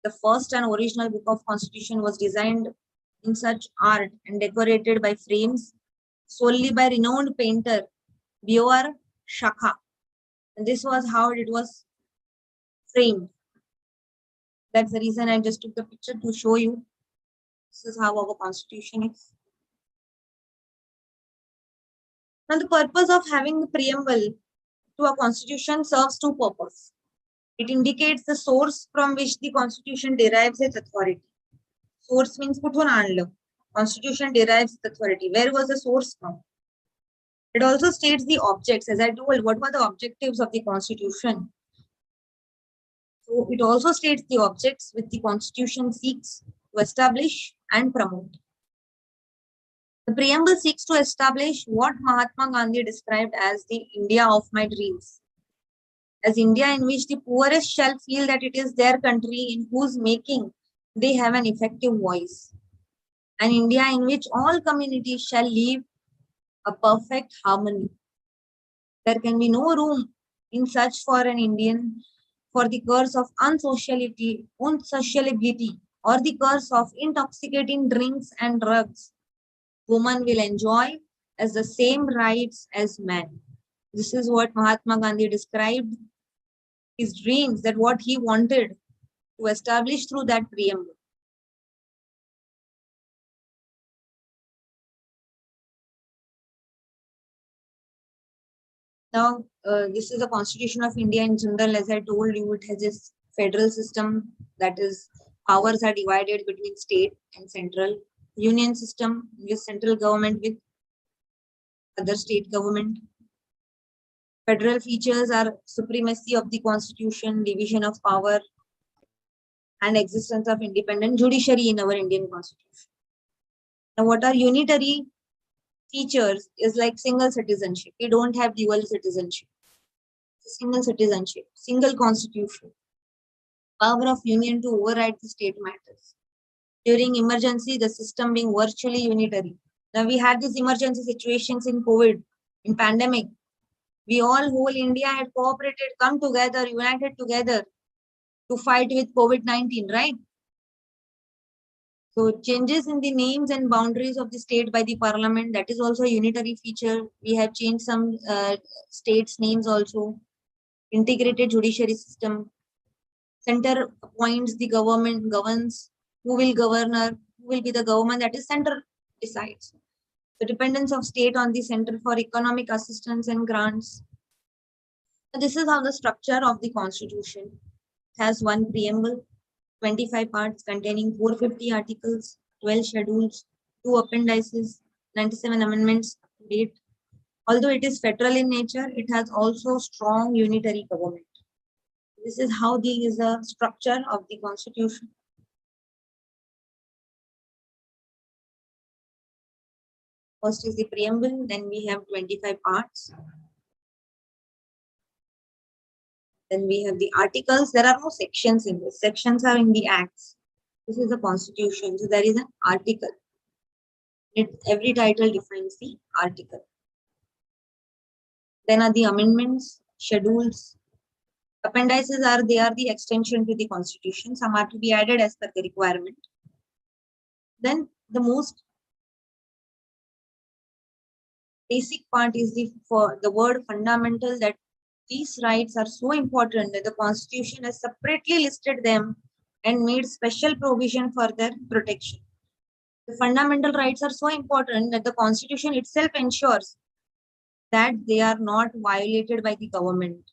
The first and original book of Constitution was designed in such art and decorated by frames solely by renowned painter Bior Shakha. And this was how it was framed. That's the reason I just took the picture to show you. This is how our Constitution is. Now, the purpose of having the preamble to a Constitution serves two purposes. It indicates the source from which the Constitution derives its authority. Source means kuthun आणलं. Constitution derives its authority. Where was the source from? It also states the objects. As I told, what were the objectives of the Constitution? So it also states the objects which the Constitution seeks to establish and promote. The preamble seeks to establish what Mahatma Gandhi described as the India of my dreams. As India in which the poorest shall feel that it is their country in whose making they have an effective voice. An India in which all communities shall live a perfect harmony. There can be no room in such for an Indian for the curse of unsociability or the curse of intoxicating drinks and drugs. Woman will enjoy as the same rights as man. This is what Mahatma Gandhi described his dreams, that what he wanted to establish through that preamble. Now, this is the Constitution of India in general. As I told you, it has this federal system, that is, powers are divided between state and central. Union system with central government with other state government. Federal features are supremacy of the Constitution, division of power, and existence of independent judiciary in our Indian Constitution. Now, what are unitary features is like single citizenship. We don't have dual citizenship. Single citizenship, single constitution, power of union to override the state matters. During emergency, the system being virtually unitary. Now we had these emergency situations in COVID, in pandemic. We all, whole India had cooperated, come together, united together to fight with COVID-19, right? So changes in the names and boundaries of the state by the parliament, that is also a unitary feature. We have changed some states' names also. Integrated judiciary system. Center appoints the government, governs who will governor, who will be the government, that is center decides. The dependence of state on the center for economic assistance and grants. So this is how the structure of the constitution. It has one preamble, 25 parts containing 450 articles, 12 schedules, 2 appendices, 97 amendments up to date. Although it is federal in nature, it has also strong unitary government. This is how the structure of the constitution. First is the preamble, then we have 25 parts. Then we have the articles. There are no sections in this. Sections are in the acts. This is the constitution. So there is an article. Every title defines the article. Then are the amendments, schedules. Appendices are the extension to the constitution. Some are to be added as per the requirement. Then the most basic part is the word fundamental, that these rights are so important that the constitution has separately listed them and made special provision for their protection. The fundamental rights are so important that the constitution itself ensures that they are not violated by the government.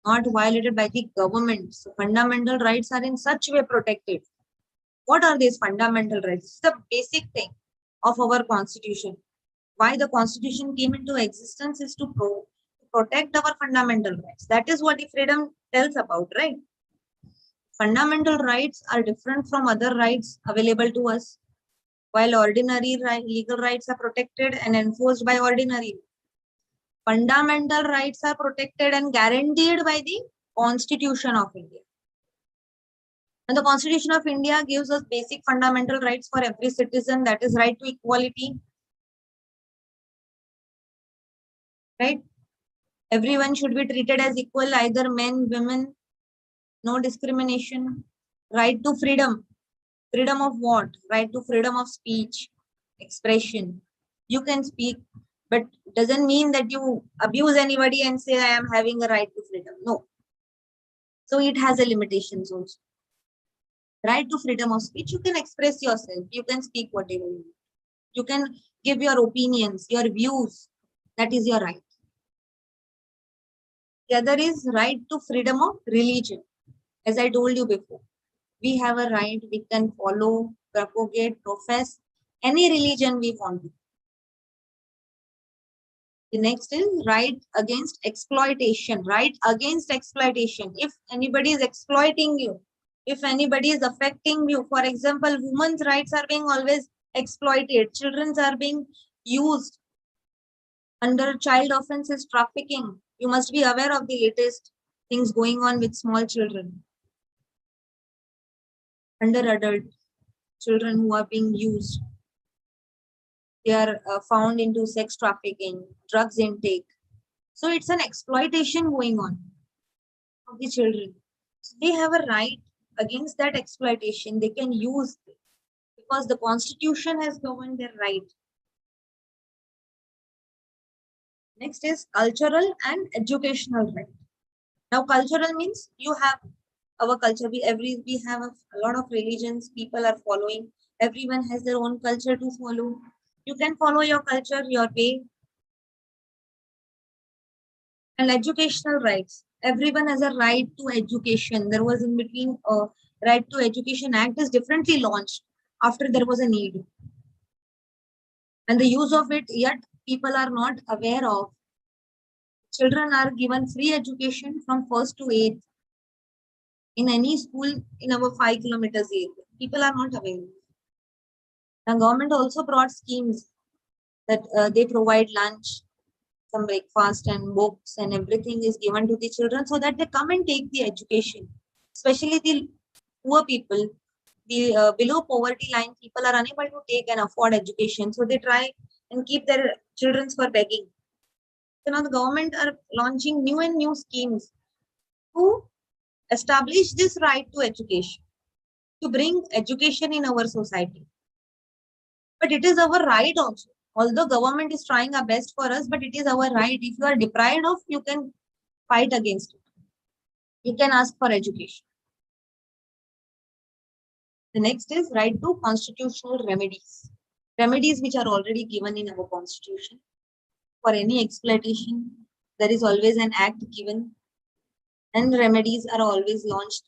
Not violated by the government. So fundamental rights are in such way protected. What are these fundamental rights? It's the basic thing of our constitution. Why the constitution came into existence is to protect our fundamental rights. That is what the freedom tells about, right? Fundamental rights are different from other rights available to us. While ordinary legal rights are protected and enforced by ordinary, fundamental rights are protected and guaranteed by the Constitution of India. And the Constitution of India gives us basic fundamental rights for every citizen, that is right to equality. Right? Everyone should be treated as equal, either men, women, no discrimination. Right to freedom. Freedom of what? Right to freedom of speech, expression. You can speak, but doesn't mean that you abuse anybody and say, I am having a right to freedom. No. So it has a limitations also. Right to freedom of speech, you can express yourself. You can speak whatever you want. You can give your opinions, your views. That is your right. The other is right to freedom of religion. As I told you before, we have a right, we can follow, propagate, profess any religion we want to. The next is right against exploitation. Right against exploitation. If anybody is exploiting you, if anybody is affecting you, for example, women's rights are being always exploited, children are being used under child offenses, trafficking. You must be aware of the latest things going on with small children, under adult children who are being used. They are found into sex trafficking, drugs intake. So it's an exploitation going on of the children. So they have a right against that exploitation. They can use it because the constitution has governed their right. Next is cultural and educational right. Now cultural means you have our culture. We have a lot of religions people are following. Everyone has their own culture to follow. You can follow your culture your way. And educational rights. Everyone has a right to education. There was in between Right to Education Act is differently launched after there was a need. And the use of it, yet people are not aware of. Children are given free education from 1st to 8th in any school in our 5 kilometers area. People are not aware. The government also brought schemes that they provide lunch, some breakfast and books and everything is given to the children so that they come and take the education. Especially the poor people, the below poverty line people are unable to take and afford education. So they try and keep their children for begging. So now the government are launching new and new schemes to establish this right to education, to bring education in our society. But it is our right also. Although government is trying our best for us, but it is our right. If you are deprived of, you can fight against it. You can ask for education. The next is right to constitutional remedies. Remedies which are already given in our constitution. For any exploitation, there is always an act given, and remedies are always launched,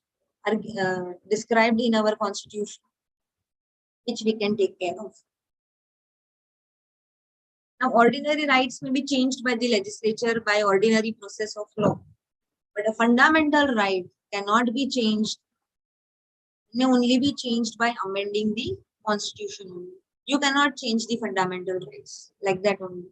are described in our constitution, which we can take care of. Now, ordinary rights may be changed by the legislature by ordinary process of law, but a fundamental right cannot be changed, may only be changed by amending the constitution. You cannot change the fundamental rights like that only.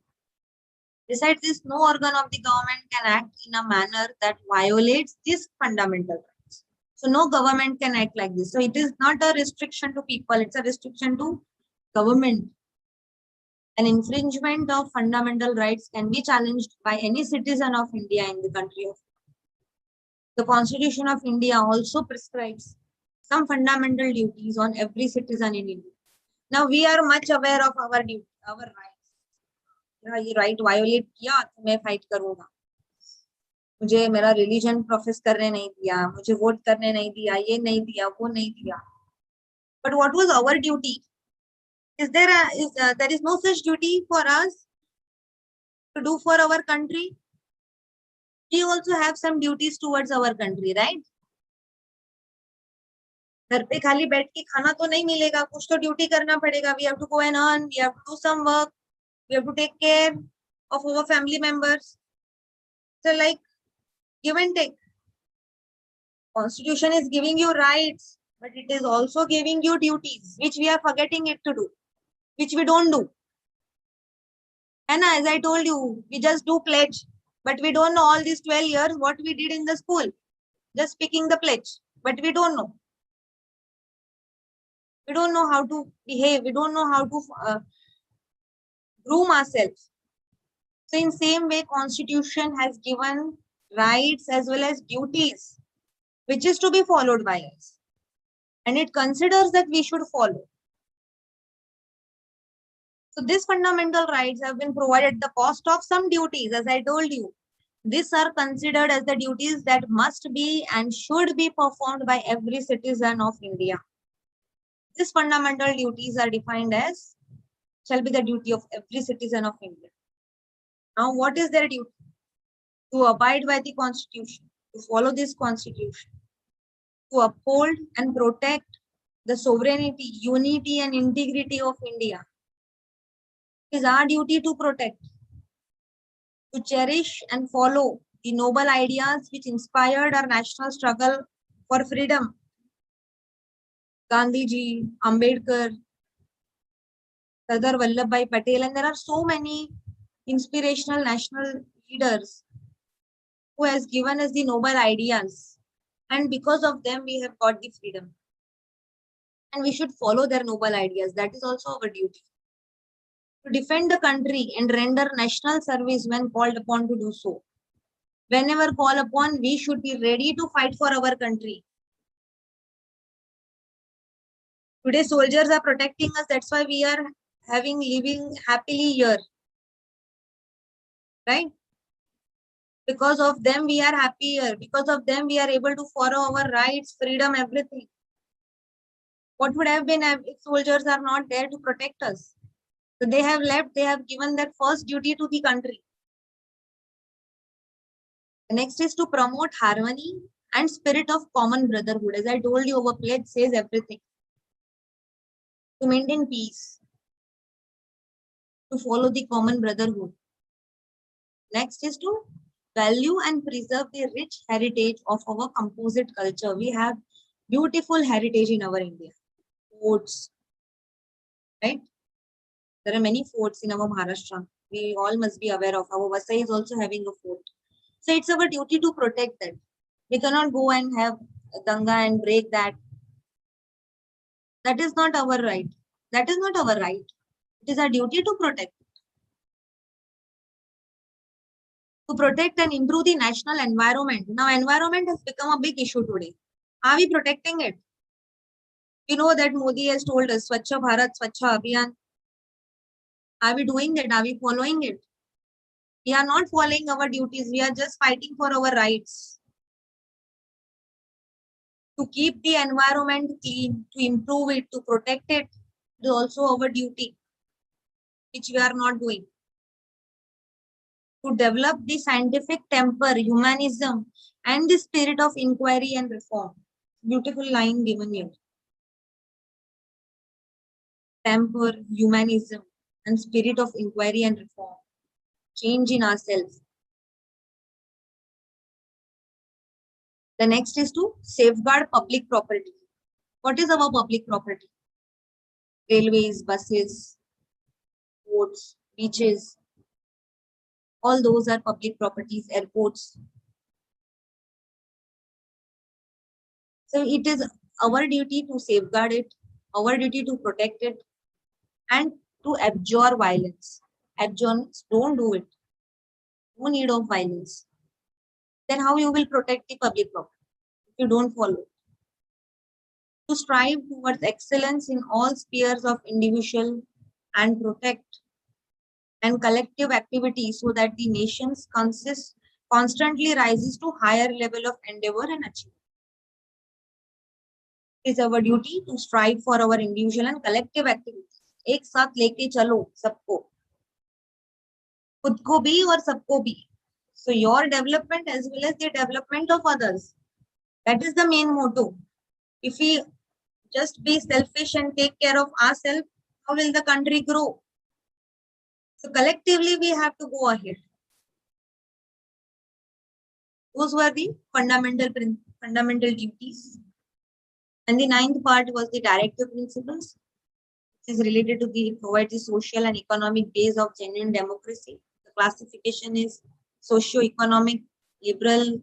Besides this, no organ of the government can act in a manner that violates these fundamental rights. So no government can act like this. So it is not a restriction to people, it's a restriction to government. An infringement of fundamental rights can be challenged by any citizen of India in the country of. The Constitution of India also prescribes some fundamental duties on every citizen in India. Now we are much aware of our duty, our rights. ये right violet किया तो मैं fight करूंगा, मुझे मेरा religion profess करने नहीं दिया, मुझे वोट करने नहीं दिया, ये नहीं दिया, वो नहीं दिया. But what was our duty? There is no such duty for us to do for our country? We also have some duties towards our country, right? घर पे खाली बैठ के खाना तो नहीं मिलेगा, कुछ तो ड्यूटी करना पड़ेगा. We have to go and earn, we have to do some work, we have to take care of our family members. So like give and take. Constitution is giving you rights, but it is also giving you duties, which we are forgetting it to do, which we don't do. And as I told you, we just do pledge, but we don't know all these 12 years what we did in the school, just speaking the pledge, but we don't know. We don't know how to behave. We don't know how to groom ourselves. So in same way, Constitution has given rights as well as duties, which is to be followed by us. And it considers that we should follow. So these fundamental rights have been provided at the cost of some duties, as I told you. These are considered as the duties that must be and should be performed by every citizen of India. These fundamental duties are defined as shall be the duty of every citizen of India. Now, what is their duty? To abide by the Constitution, to follow this Constitution, to uphold and protect the sovereignty, unity, and integrity of India. It is our duty to protect, to cherish and follow the noble ideas which inspired our national struggle for freedom. Gandhiji, Ambedkar, Sardar Vallabhbhai Patel, and there are so many inspirational national leaders who has given us the noble ideas, and because of them we have got the freedom, and we should follow their noble ideas. That is also our duty, to defend the country and render national service when called upon to do so. Whenever called upon, we should be ready to fight for our country. Today soldiers are protecting us, that's why we are living happily here, right? Because of them we are happier, because of them we are able to follow our rights, freedom, everything. What would have been if soldiers are not there to protect us? So they have left, they have given their first duty to the country. The next is to promote harmony and spirit of common brotherhood. As I told you, our pledge says everything. To maintain peace, to follow the common brotherhood. Next is to value and preserve the rich heritage of our composite culture. We have beautiful heritage in our India. Forts, right? There are many forts in our Maharashtra. We all must be aware of. Our Vasai is also having a fort. So it's our duty to protect that. We cannot go and have a danga and break that. That is not our right. That is not our right. It is our duty to protect. To protect and improve the national environment. Now, environment has become a big issue today. Are we protecting it? We know that Modi has told us Swachha Bharat, Swachha Abhiyan. Are we doing that? Are we following it? We are not following our duties. We are just fighting for our rights. To keep the environment clean, to improve it, to protect it, is also our duty, which we are not doing. To develop the scientific temper, humanism, and the spirit of inquiry and reform. Beautiful line given here. Temper, humanism, and spirit of inquiry and reform. Change in ourselves. The next is to safeguard public property. What is our public property? Railways, buses, ports, beaches. All those are public properties, airports. So it is our duty to safeguard it, our duty to protect it, and to abjure violence. Abjure, don't do it. No need of violence. Then how you will protect the public property if you don't follow it? To strive towards excellence in all spheres of individual and protect and collective activities so that the nations constantly rises to higher level of endeavor and achievement. It is our duty to strive for our individual and collective activities. एक साथ लेके चलो सबको, खुद को भी और सबको भी. So your development as well as the development of others. That is the main motto. If we just be selfish and take care of ourselves, how will the country grow? So collectively we have to go ahead. Those were the fundamental duties. And the ninth part was the directive principles, which is related to the provide the social and economic base of genuine democracy. The classification is socio-economic, liberal,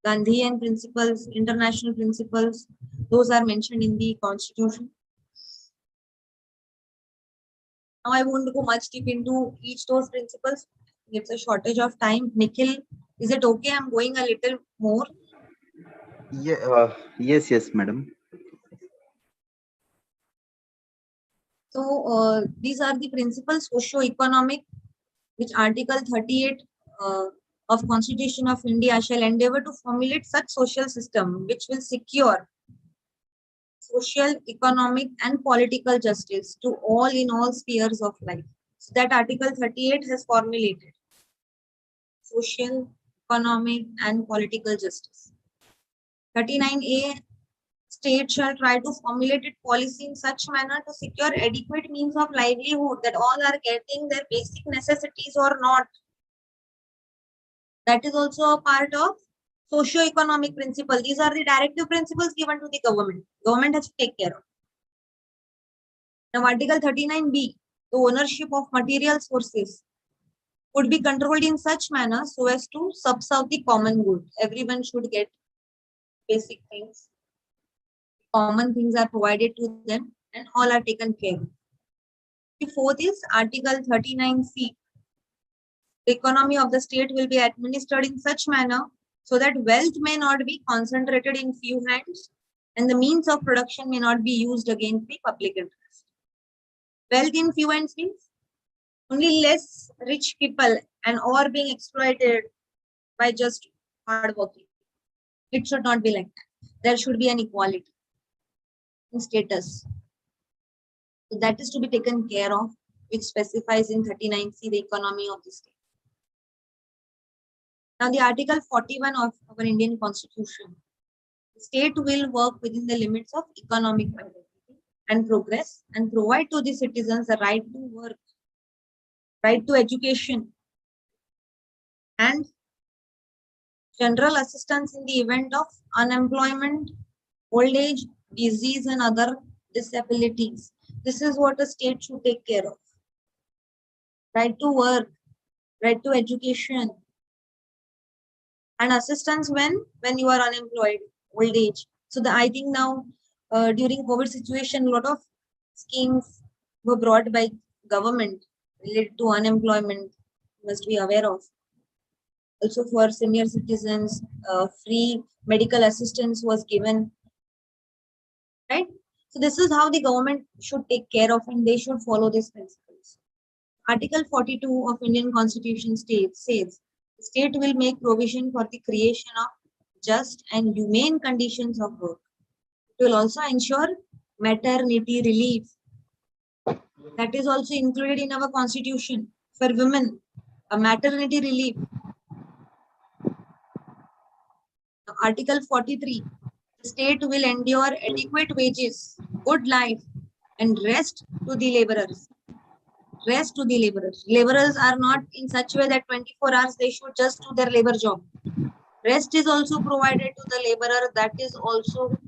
Gandhian principles, international principles. Those are mentioned in the constitution. Now I won't go much deep into each those principles. It's a shortage of time. Nikhil, is it okay? I'm going a little more. Yeah, yes, madam. So these are the principles socio-economic, which Article 38 of Constitution of India shall endeavor to formulate such social system which will secure social, economic, and political justice to all in all spheres of life. So that Article 38 has formulated social, economic, and political justice. 39A state shall try to formulate its policy in such manner to secure adequate means of livelihood, that all are getting their basic necessities or not. That is also a part of socio-economic principle. These are the directive principles given to the government. Government has to take care of. Now, Article 39B, the ownership of material sources would be controlled in such manner so as to subserve the common good. Everyone should get basic things. Common things are provided to them and all are taken care of. The fourth is Article 39C. The economy of the state will be administered in such manner so that wealth may not be concentrated in few hands and the means of production may not be used against the public interest. Wealth in few hands means only less rich people and all being exploited by just hard working. It should not be like that. There should be an equality in status. So that is to be taken care of, which specifies in 39C the economy of the state. Now the Article 41 of our Indian Constitution. The state will work within the limits of economic vitality and progress and provide to the citizens the right to work, right to education, and general assistance in the event of unemployment, old age, disease, and other disabilities. This is what a state should take care of. Right to work, right to education, and assistance when you are unemployed, old age. So I think now during COVID situation, a lot of schemes were brought by government related to unemployment. Must be aware of. Also for senior citizens, free medical assistance was given. Right. So this is how the government should take care of, and they should follow these principles. Article 42 of Indian Constitution says the state will make provision for the creation of just and humane conditions of work. It will also ensure maternity relief. That is also included in our constitution for women, a maternity relief. Now, Article 43, the state will endure adequate wages, good life, and rest to the laborers. Rest to the laborers. Laborers are not in such a way that 24 hours they should just do their labor job. Rest is also provided to the laborer. That is also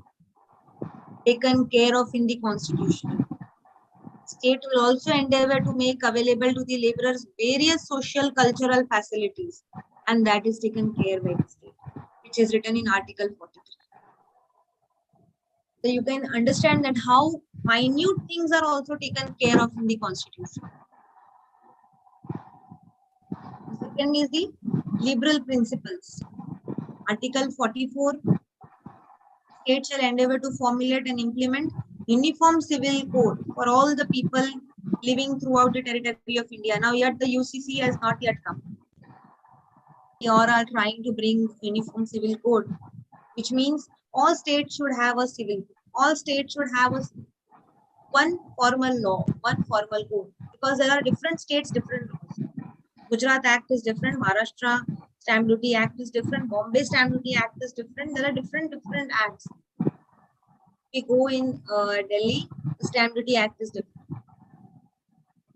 taken care of in the constitution. State will also endeavor to make available to the laborers various social cultural facilities, and that is taken care by the state, which is written in Article 43. So you can understand that how minute things are also taken care of in the constitution. The second is the liberal principles. Article 44, state shall endeavor to formulate and implement uniform civil code for all the people living throughout the territory of India. Now yet the UCC has not yet come. We all are trying to bring uniform civil code, which means all states should have a civil code. All states should have one formal law, one formal code, because there are different states, different laws. Gujarat Act is different, Maharashtra Stamp Duty Act is different, Bombay Stamp Duty Act is different. There are different acts. We go in Delhi, the Stamp Duty Act is different.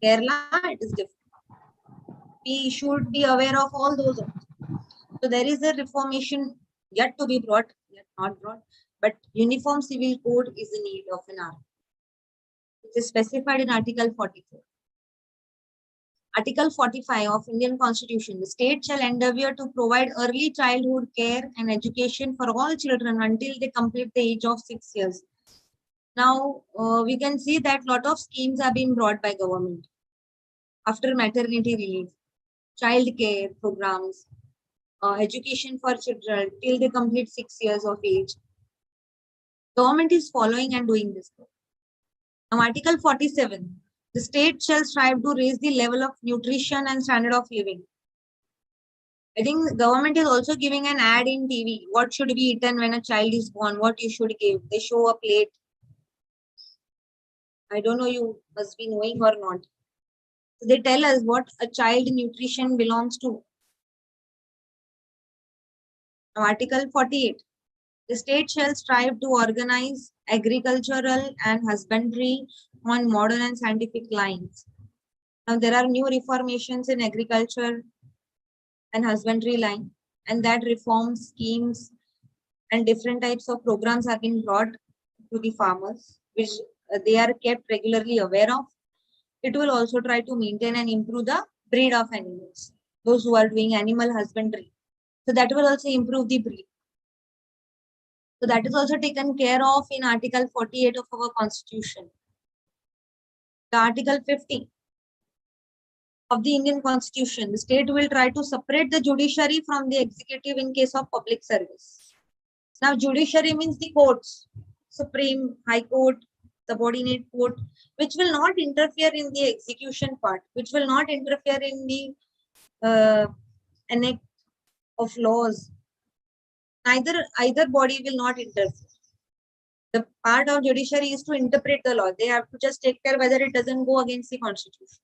Kerala, it is different. We should be aware of all those. So there is a reformation yet to be brought, yet not brought, but uniform civil code is the need of an hour. It is specified in Article 44. Article 45 of Indian Constitution, the state shall endeavor to provide early childhood care and education for all children until they complete the age of 6 years. Now, we can see that lot of schemes have been brought by government after maternity relief, child care programs, education for children till they complete 6 years of age. Government is following and doing this. Now, Article 47, the state shall strive to raise the level of nutrition and standard of living. I think the government is also giving an ad in TV. What should be eaten when a child is born? What you should give? They show a plate. I don't know, you must be knowing or not. So they tell us what a child nutrition belongs to. Now, Article 48. The state shall strive to organize agricultural and husbandry on modern and scientific lines. Now, there are new reformations in agriculture and husbandry line, and that reform schemes and different types of programs have been brought to the farmers, which they are kept regularly aware of. It will also try to maintain and improve the breed of animals, those who are doing animal husbandry. So that will also improve the breed. So that is also taken care of in Article 48 of our Constitution. The Article 50 of the Indian Constitution, the state will try to separate the judiciary from the executive in case of public service. Now, judiciary means the courts, Supreme, High Court, subordinate court, which will not interfere in the execution part, which will not interfere in the enact of laws. Either body will not interfere. The part of judiciary is to interpret the law. They have to just take care whether it doesn't go against the constitution.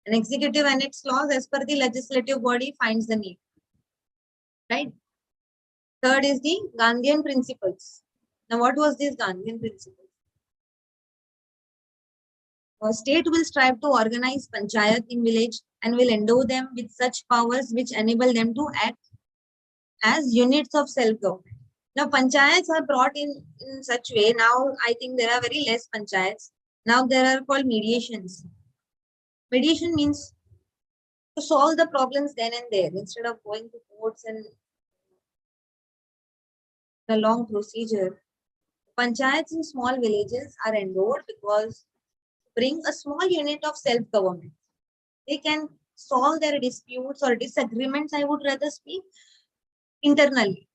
An executive annex laws as per the legislative body finds the need. right? Third is the Gandhian Principles. Now, what was this Gandhian Principles? A state will strive to organize panchayat in village and will endow them with such powers which enable them to act as units of self-government. Now, panchayats are brought in such way. Now, I think there are very less panchayats. Now, there are called mediations. Mediation means to solve the problems then and there instead of going to courts and the long procedure. Panchayats in small villages are endowed because bring a small unit of self-government. They can solve their disputes or disagreements, I would rather speak, internally.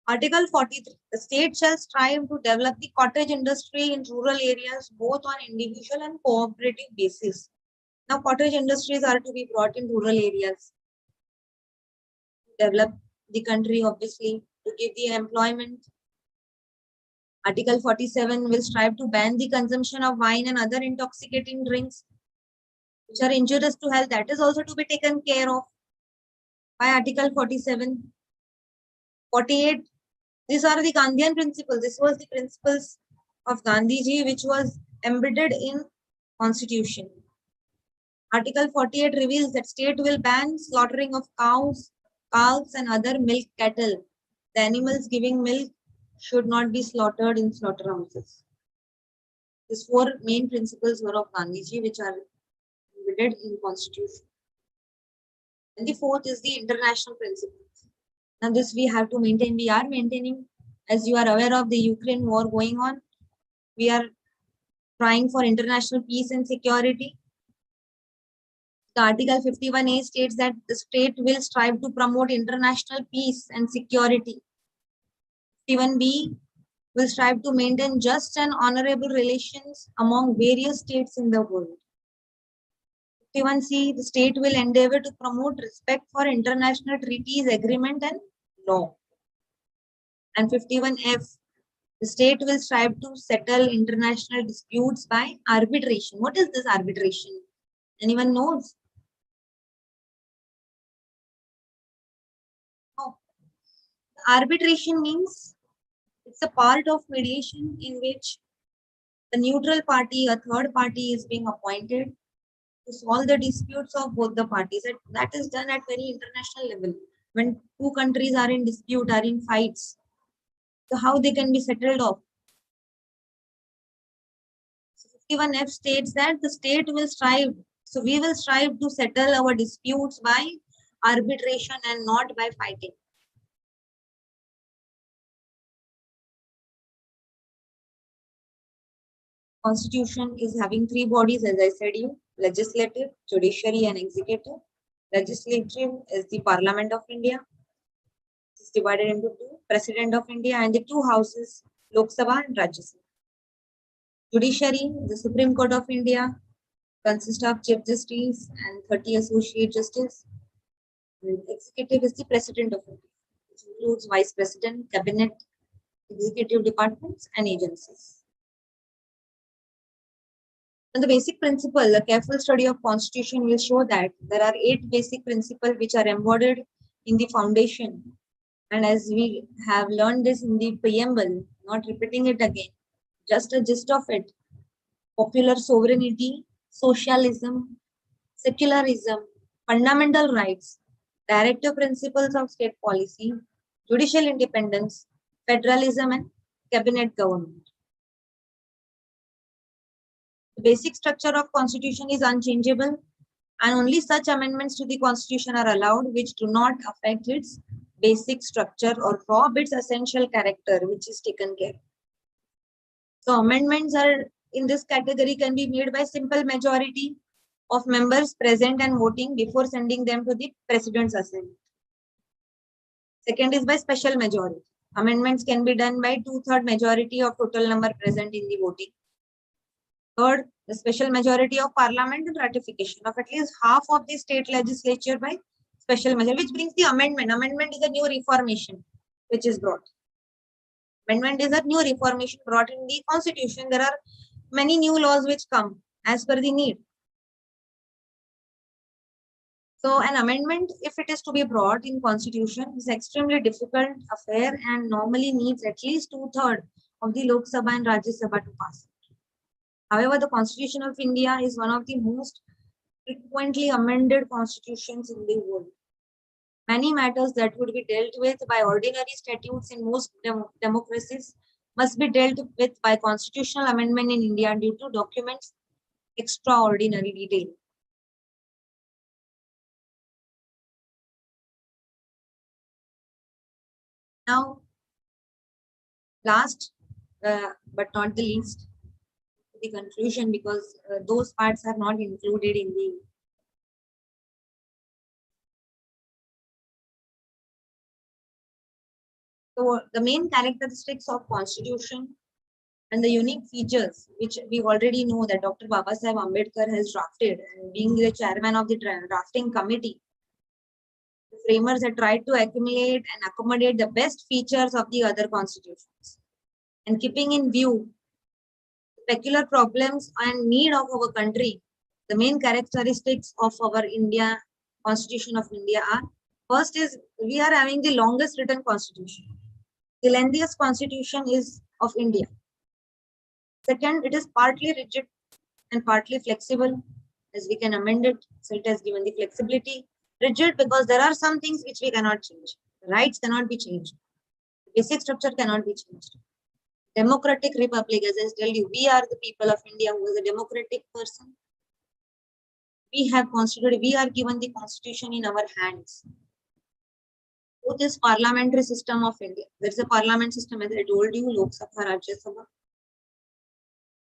Article 43, the state shall strive to develop the cottage industry in rural areas both on individual and cooperative basis. Now, cottage industries are to be brought in rural areas. Develop the country, obviously, to give the employment. Article 47 will strive to ban the consumption of wine and other intoxicating drinks which are injurious to health. That is also to be taken care of by Article 47. 48, these are the Gandhian principles. This was the principles of Gandhiji which was embedded in Constitution. Article 48 reveals that state will ban slaughtering of cows, calves and other milk cattle. The animals giving milk should not be slaughtered in slaughterhouses. These four main principles were of Gandhiji which are embedded in Constitution. And the fourth is the international principles. Now this we have to maintain. We are maintaining, as you are aware of the Ukraine war going on. We are trying for international peace and security. The Article 51A states that the state will strive to promote international peace and security. 51B will strive to maintain just and honorable relations among various states in the world. 51C, the state will endeavor to promote respect for international treaties, agreement and law. And 51F, the state will strive to settle international disputes by arbitration. What is this arbitration? Anyone knows? Oh. Arbitration means it's a part of mediation in which a neutral party, a third party is being appointed to solve the disputes of both the parties. That is done at very international level. When two countries are in dispute, are in fights, so how they can be settled off? So 51F states that the state will strive. So we will strive to settle our disputes by arbitration and not by fighting. Constitution is having three bodies, as I said you: legislative, judiciary, and executive. Legislative is the Parliament of India. It's divided into two: President of India and the two houses, Lok Sabha and Rajya Sabha. Judiciary, the Supreme Court of India, consists of Chief Justice and 30 Associate Justice. And executive is the President of India, which includes Vice President, Cabinet, executive departments, and agencies. And the basic principle, a careful study of Constitution will show that there are 8 basic principles which are embodied in the foundation. And as we have learned this in the preamble, not repeating it again, just a gist of it: popular sovereignty, socialism, secularism, fundamental rights, directive principles of state policy, judicial independence, federalism, and cabinet government. The basic structure of Constitution is unchangeable, and only such amendments to the Constitution are allowed which do not affect its basic structure or rob its essential character, which is taken care of. So amendments are in this category can be made by simple majority of members present and voting before sending them to the President's Assembly. Second is by special majority. Amendments can be done by 2/3 majority of total number present in the voting. Third, the special majority of Parliament and ratification of at least half of the state legislature by special majority, which brings the amendment. Amendment is a new reformation which is brought. Amendment is a new reformation brought in the Constitution. There are many new laws which come as per the need. So an amendment, if it is to be brought in constitution, is extremely difficult affair and normally needs at least 2/3 of the Lok Sabha and Rajya Sabha to pass it. However, the Constitution of India is one of the most frequently amended constitutions in the world. Many matters that would be dealt with by ordinary statutes in most democracies must be dealt with by constitutional amendment in India due to documents extraordinary detail. Now, last but not the least, the conclusion, because those parts are not included in the so the main characteristics of constitution and the unique features which we already know that Dr. Babasaheb Ambedkar has drafted, and being the chairman of the drafting committee, the framers had tried to accumulate and accommodate the best features of the other constitutions, and keeping in view the peculiar problems and need of our country, the main characteristics of our India Constitution of India are: first is we are having the longest written constitution. The lengthiest constitution is of India. Second, it is partly rigid and partly flexible, as we can amend it. So it has given the flexibility. Rigid because there are some things which we cannot change. Rights cannot be changed. Basic structure cannot be changed. Democratic republic, as I told you, we are the people of India who is a democratic person. We have constituted, we are given the constitution in our hands. With this parliamentary system of India, there is a parliament system, as I told you, Lok Sabha, Rajya Sabha.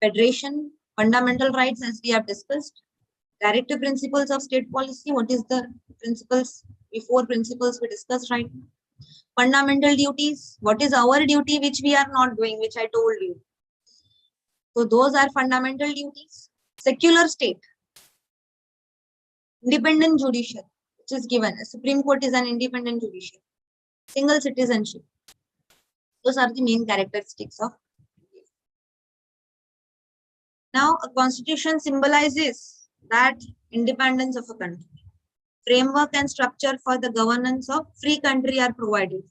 Federation, fundamental rights, as we have discussed. Directive principles of state policy. What is the principles? Before principles we discussed, right? Fundamental duties. What is our duty which we are not doing, which I told you. So those are fundamental duties. Secular state. Independent judiciary, which is given. Supreme Court is an independent judiciary. Single citizenship. Those are the main characteristics of India. Now, a constitution symbolizes that independence of a country. Framework and structure for the governance of free country are provided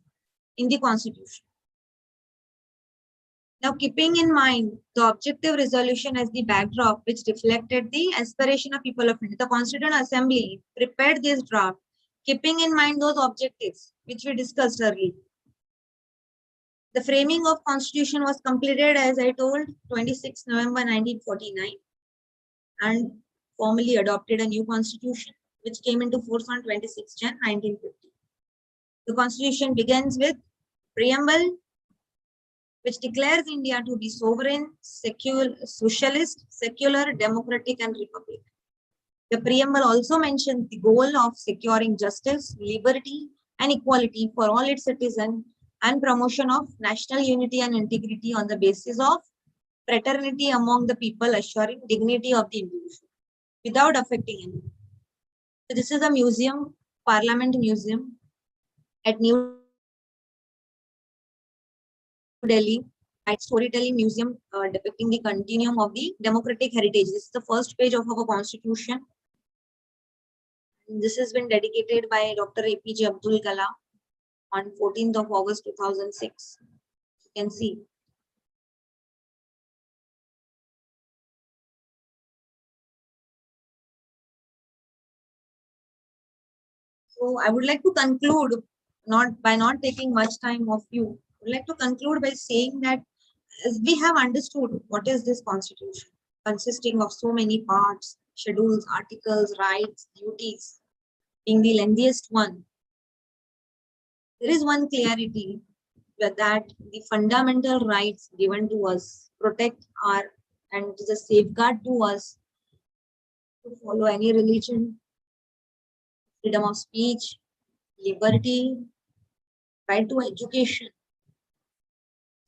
in the constitution. Now, keeping in mind the objective resolution as the backdrop which reflected the aspiration of people of India, the Constituent Assembly prepared this draft, keeping in mind those objectives which we discussed earlier. The framing of constitution was completed, as I told, 26 November 1949, and formally adopted a new constitution which came into force on 26 Jan 1950. The constitution begins with Preamble, which declares India to be sovereign, secular, socialist, secular, democratic, and republic. The preamble also mentions the goal of securing justice, liberty, and equality for all its citizens, and promotion of national unity and integrity on the basis of fraternity among the people, assuring dignity of the individual without affecting anyone. So this is a museum, Parliament Museum at New Delhi, at Storytelling Museum, depicting the continuum of the democratic heritage. This is the first page of our constitution. And this has been dedicated by Dr. APJ Abdul Kalam on 14th of August 2006. You can see. So I would like to conclude, not by not taking much time of you, I would like to conclude by saying that as we have understood what is this constitution, consisting of so many parts, schedules, articles, rights, duties, being the lengthiest one, there is one clarity that the fundamental rights given to us protect our, and it is a safeguard to us to follow any religion, freedom of speech, liberty, right to education.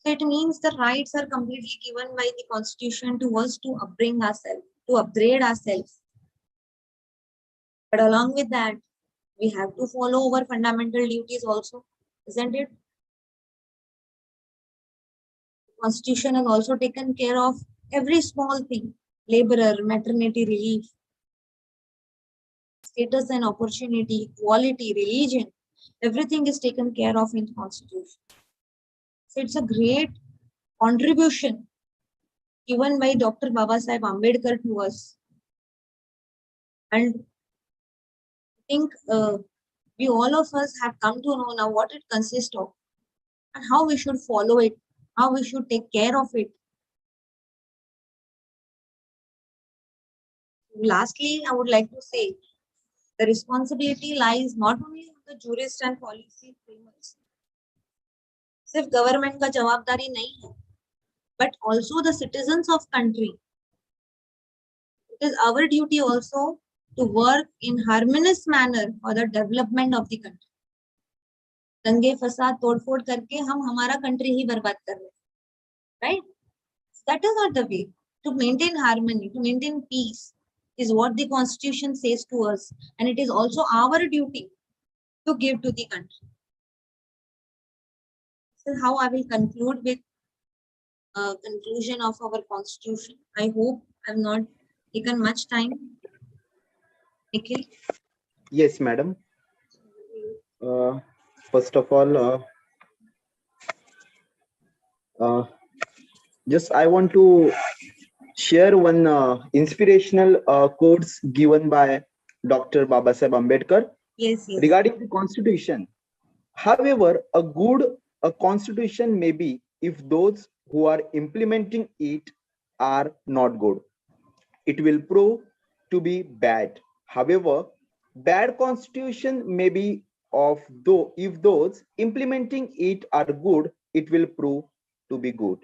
So it means the rights are completely given by the constitution to us to upbring ourselves, to upgrade ourselves. But along with that, we have to follow our fundamental duties also, isn't it? The constitution has also taken care of every small thing, laborer, maternity relief, status and opportunity, equality, religion, everything is taken care of in the Constitution. So it's a great contribution given by Dr. Babasaheb Ambedkar to us. And I think we all of us have come to know now what it consists of and how we should follow it, how we should take care of it. Lastly, I would like to say the responsibility lies not only on the jurists and policy framers. सिर्फ government का जवाबदारी नहीं है, but also the citizens of country. It is our duty also to work in harmonious manner for the development of the country. दंगे फसाद तोड़फोड़ करके हम हमारा कंट्री ही बर्बाद कर रहे हैं, right? That is not the way to maintain harmony, to maintain peace is what the Constitution says to us, and it is also our duty to give to the country. This is how I will conclude with conclusion of our Constitution. I hope I have not taken much time. Nikhil? Yes, madam. First of all, just I want to share one inspirational quotes given by Dr. Babasaheb Ambedkar Yes, yes. regarding the Constitution. However, a Constitution may be if those who are implementing it are not good. It will prove to be bad. However, bad Constitution may be of though if those implementing it are good, it will prove to be good.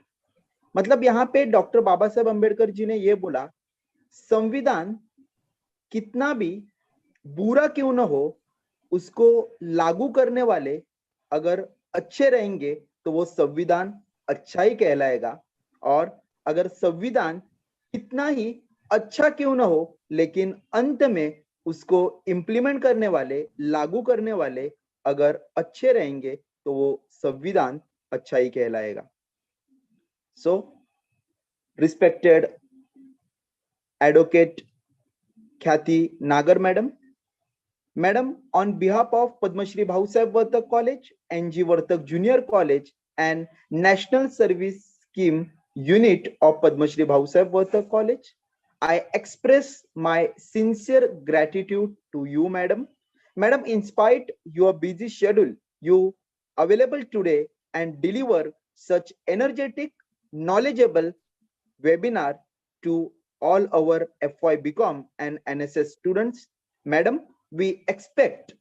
मतलब यहाँ पे doctor Baba Saheb Ambedkar ji ने ये बोला, संविधान कितना भी बुरा क्यों न हो, उसको लागू करने वाले अगर अच्छे रहेंगे तो वो संविधान अच्छा ही कहलाएगा, और अगर संविधान कितना ही अच्छा क्यों ना हो लेकिन अंत में उसको इम्प्लीमेंट करने वाले, लागू करने वाले अगर अच्छे रहेंगे तो वो संविधान अच्छा ही कहलाएगा. So, respected Advocate Khyati Nagar Madam, on behalf of Padma Shri Bhau Saheb Vartak College, NG Vartak Junior College and National Service Scheme Unit of Padma Shri Bhau Saheb Vartak College, I express my sincere gratitude to you, madam. Madam, in spite your busy schedule, you available today and deliver such energetic, knowledgeable webinar to all our FY BCom and NSS students. Madam, we expect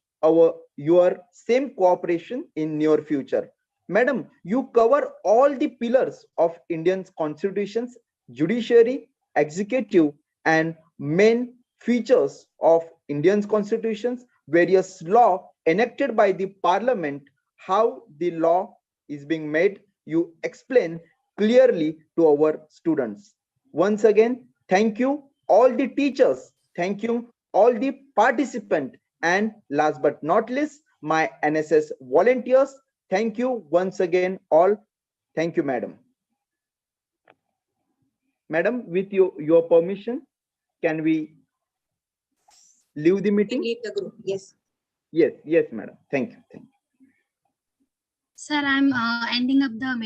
your same cooperation in near future. Madam, you cover all the pillars of Indian constitutions, judiciary, executive, and main features of Indian constitutions, various law enacted by the parliament, how the law is being made. You explain clearly to our students. Once again, thank you all the teachers, thank you all the participants, and last but not least, my NSS volunteers. Thank you once again all. Thank you, madam. Madam, with your permission, can we leave the meeting? Leave the group. Yes. Yes, madam. Thank you. Sir, I'm ending up the